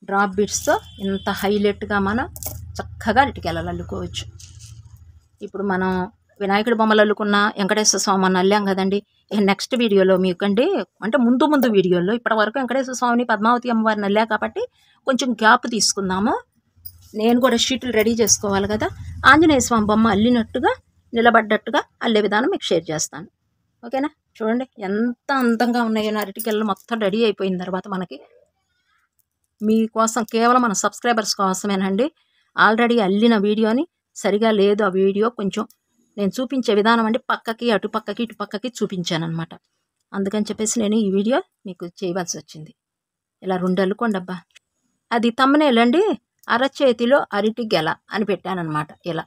డ్రాప్ బీడ్స్తో ఇంత హైలైట్గా మనం చక్కగా అరటిగెలలు అల్లుకోవచ్చు. ఇప్పుడు మనం వినాయకుడి బొమ్మలు అల్లుకున్న వెంకటేశ్వర స్వామిని అల్లాం కదండి. ఇక నెక్స్ట్ వీడియోలో మీకండి, అంటే ముందు వీడియోలో ఇప్పటి వరకు వెంకటేశ్వర స్వామిని పద్మావతి అమ్మవారిని అల్లా కాబట్టి కొంచెం గ్యాప్ తీసుకుందాము. నేను కూడా షీట్లు రెడీ చేసుకోవాలి కదా, ఆంజనేయ స్వామి బొమ్మ అల్లినట్టుగా నిలబడ్డట్టుగా అల్లే విధానం మీకు షేర్ చేస్తాను. ఓకేనా? చూడండి ఎంత అందంగా ఉన్నాయో అరటిగెలలు. మొత్తం రెడీ అయిపోయిన తర్వాత మనకి మీకోసం కేవలం మన సబ్స్క్రైబర్స్ కోసమేనండి. ఆల్రెడీ అల్లిన వీడియోని సరిగా లేదు, ఆ వీడియో కొంచెం నేను చూపించే విధానం అంటే పక్కకి అటు పక్కకి ఇటు పక్కకి చూపించాను అనమాట. అందుకని చెప్పేసి నేను ఈ వీడియో మీకు చేయవలసి వచ్చింది. ఇలా 2 అల్లుకోండి అబ్బా. అది తమ్మనేల్ అండి, అరచేతిలో అరటిగెల అని పెట్టానమాట. ఇలా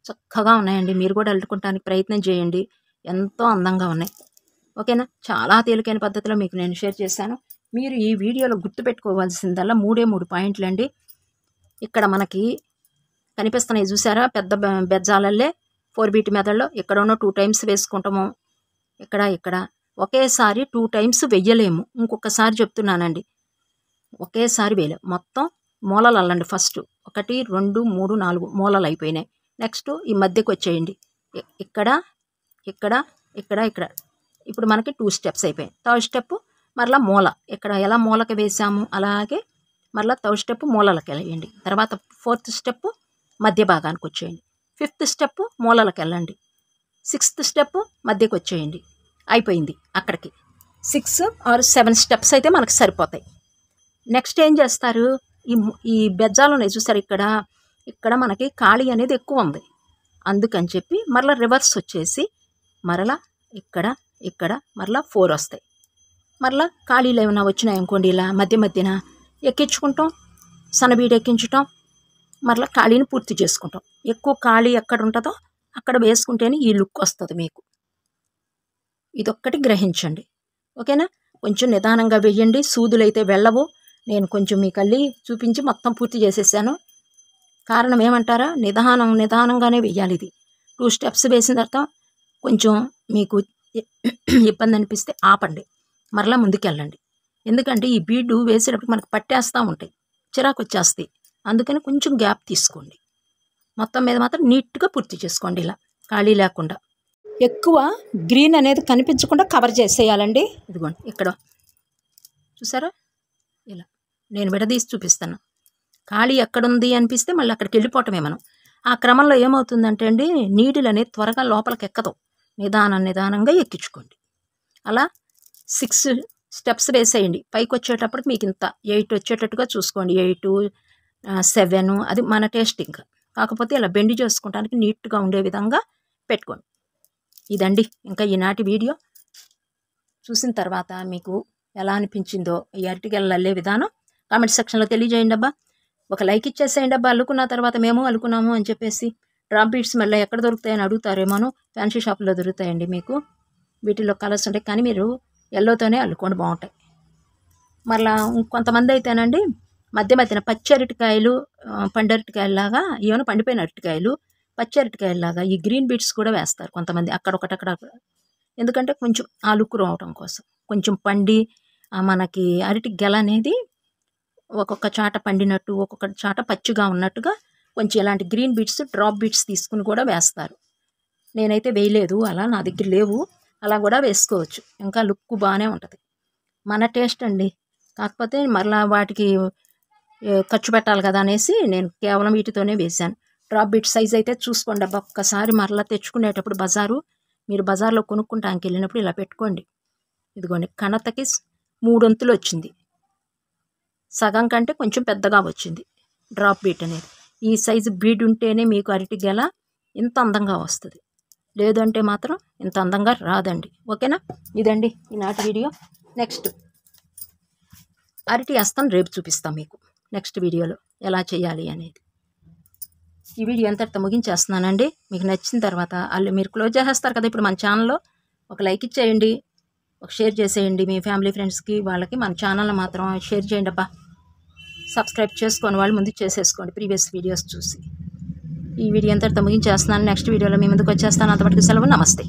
చక్కగా ఉన్నాయండి. మీరు కూడా అల్లుకుంటానికి ప్రయత్నం చేయండి, ఎంతో అందంగా ఉన్నాయి. ఓకేనా? చాలా తేలికైన పద్ధతిలో మీకు నేను షేర్ చేశాను. మీరు ఈ వీడియోలో గుర్తుపెట్టుకోవాల్సిందల్లా 3 పాయింట్లు అండి. ఇక్కడ మనకి కనిపిస్తున్నాయి చూసారా, పెద్ద బెజ్జాలల్లే 4 బీట్ మెథడ్లో ఎక్కడోనో 2 టైమ్స్ వేసుకుంటాము, ఇక్కడ ఒకేసారి 2 టైమ్స్ వెయ్యలేము. ఇంకొకసారి చెప్తున్నానండి, ఒకేసారి వేయలేము. మొత్తం మూలలు అల్లండి ఫస్ట్, 1 2 3 4 మూలలు అయిపోయినాయి. నెక్స్ట్ ఈ మధ్యకి వచ్చేయండి. ఇక్కడ ఇక్కడ ఇక్కడ ఇక్కడ ఇప్పుడు మనకి 2 స్టెప్స్ అయిపోయాయి. థర్డ్ స్టెప్ మరలా మూల, ఇక్కడ ఎలా మూలకి వేసాము అలాగే మరలా థర్డ్ స్టెప్ మూలలకు వెళ్ళండి. తర్వాత ఫోర్త్ స్టెప్ మధ్య భాగానికి వచ్చేయండి. ఫిఫ్త్ స్టెప్ మూలలకు వెళ్ళండి. సిక్స్త్ స్టెప్ మధ్యకి వచ్చేయండి. అయిపోయింది. అక్కడికి 6 or 7 స్టెప్స్ అయితే మనకు సరిపోతాయి. నెక్స్ట్ ఏం చేస్తారు, ఈ బెజ్జాలు ఉన్నాయి చూసారు, ఇక్కడ మనకి ఖాళీ అనేది ఎక్కువ ఉంది. అందుకని చెప్పి మరలా రివర్స్ వచ్చేసి మరలా ఇక్కడ మరలా 4 వస్తాయి. మరలా ఖాళీలు ఏమైనా వచ్చినాయి అనుకోండి, ఇలా మధ్య మధ్యన ఎక్కించుకుంటాం, సన్నబీడు ఎక్కించటం, మరలా ఖాళీని పూర్తి చేసుకుంటాం. ఎక్కువ ఖాళీ ఎక్కడ ఉంటుందో అక్కడ వేసుకుంటేనే ఈ లుక్ వస్తుంది మీకు. ఇదొక్కటి గ్రహించండి, ఓకేనా. కొంచెం నిదానంగా వేయండి, సూదులైతే వెళ్ళవు. నేను కొంచెం మీకు అల్లి చూపించి మొత్తం పూర్తి చేసేసాను. కారణం ఏమంటారా, నిదానంగానే వేయాలి. ఇది 2 స్టెప్స్ వేసిన తర్వాత కొంచెం మీకు ఇబ్బంది అనిపిస్తే ఆపండి, మరలా ముందుకెళ్ళండి. ఎందుకంటే ఈ బీడు వేసేటప్పుడు మనకు పట్టేస్తూ ఉంటాయి, చిరాకు వచ్చేస్తాయి. అందుకని కొంచెం గ్యాప్ తీసుకోండి. మొత్తం మీద మాత్రం నీట్గా పూర్తి చేసుకోండి, ఇలా ఖాళీ లేకుండా. ఎక్కువ గ్రీన్ అనేది కనిపించకుండా కవర్ చేసేయాలండి. ఇదిగోండి ఇక్కడ చూసారా, ఇలా నేను విడదీసి చూపిస్తాను. ఖాళీ ఎక్కడుంది అనిపిస్తే మళ్ళీ అక్కడికి వెళ్ళిపోవటమే మనం. ఆ క్రమంలో ఏమవుతుందంటే అండి, నీడిల్ అనేది త్వరగా లోపలికి ఎక్కదు. నిదానంగా ఎక్కించుకోండి. అలా 6 స్టెప్స్ వేసేయండి. పైకి వచ్చేటప్పటికి మీకు ఇంత 8 వచ్చేటట్టుగా చూసుకోండి. 8 7 అది మన టేస్ట్. ఇంకా కాకపోతే ఇలా బెండి చేసుకోవడానికి నీట్గా ఉండే విధంగా పెట్టుకోండి. ఇదండి ఇంకా ఈనాటి వీడియో. చూసిన తర్వాత మీకు ఎలా అనిపించిందో ఈ అరటిగెల అల్లే విధానం కామెంట్ సెక్షన్లో తెలియజేయండి అబ్బా. ఒక లైక్ ఇచ్చేసేయండి అబ్బా. అల్లుకున్న తర్వాత మేము అల్లుకున్నాము అని చెప్పేసి. డ్రాప్ బీడ్స్ మళ్ళీ ఎక్కడ దొరుకుతాయని అడుగుతారేమోను. ఫ్యాన్సీ షాపులో దొరుకుతాయండి మీకు. వీటిలో కలర్స్ ఉంటాయి, కానీ మీరు ఎల్లోతోనే అల్లుకోండి, బాగుంటాయి. మరలా కొంతమంది అయితేనండి మధ్య మధ్యన పచ్చి అరటికాయలు, పండరటికాయలాగా, ఈవెన్ పండిపోయిన అరటికాయలు, పచ్చి అరటికాయలాగా ఈ గ్రీన్ బీడ్స్ కూడా వేస్తారు కొంతమంది, అక్కడొకటి. ఎందుకంటే కొంచెం ఆ లుక్ రావటం కోసం. కొంచెం పండి మనకి అరటి గెల అనేది ఒక్కొక్క చాట పండినట్టు, ఒక్కొక్క చాట పచ్చిగా ఉన్నట్టుగా కొంచెం ఇలాంటి గ్రీన్ బీడ్స్, డ్రాప్ బీడ్స్ తీసుకుని కూడా వేస్తారు. నేనైతే వేయలేదు, అలా నా దగ్గర లేవు. అలా కూడా వేసుకోవచ్చు, ఇంకా లుక్ బాగానే ఉంటుంది. మన టేస్ట్ అండి. కాకపోతే మరలా వాటికి ఖర్చు పెట్టాలి కదా అనేసి నేను కేవలం వీటితోనే వేశాను. డ్రాప్ బీట్ సైజ్ అయితే చూసుకోండి అబ్బా. ఒక్కసారి మరలా తెచ్చుకునేటప్పుడు మీరు బజార్లో కొనుక్కుంటానికి వెళ్ళినప్పుడు ఇలా పెట్టుకోండి. ఇదిగోండి, కణతకి 3 వంతులు వచ్చింది, సగం కంటే కొంచెం పెద్దగా వచ్చింది డ్రాప్ బీట్ అనేది. ఈ సైజు బీడ్ ఉంటేనే మీకు అరటి గెల ఇంత అందంగా వస్తుంది, లేదంటే మాత్రం ఇంత అందంగా రాదండి, ఓకేనా. ఇదండి ఈనాటి వీడియో. నెక్స్ట్ అరటి అస్తం రేపు చూపిస్తాం మీకు నెక్స్ట్ వీడియోలో ఎలా చేయాలి అనేది. ఈ వీడియో అంతటితో ముగించేస్తున్నానండి. మీకు నచ్చిన తర్వాత మీరు క్లోజ్ చేసేస్తారు కదా ఇప్పుడు మన ఛానల్లో. ఒక లైక్ ఇచ్చేయండి, ఒక షేర్ చేసేయండి మీ ఫ్యామిలీ ఫ్రెండ్స్కి, వాళ్ళకి మన ఛానల్ని మాత్రం షేర్ చేయండి అబ్బా. సబ్స్క్రైబ్ చేసుకొని వాళ్ళు ముందు చేసేసుకోండి ప్రీవియస్ వీడియోస్ చూసి. ఈ వీడియో అంతటితో ముగించేస్తున్నాను. నెక్స్ట్ వీడియోలో మీ ముందుకు వచ్చేస్తాను. అంతవరకు సెలవు, నమస్తే.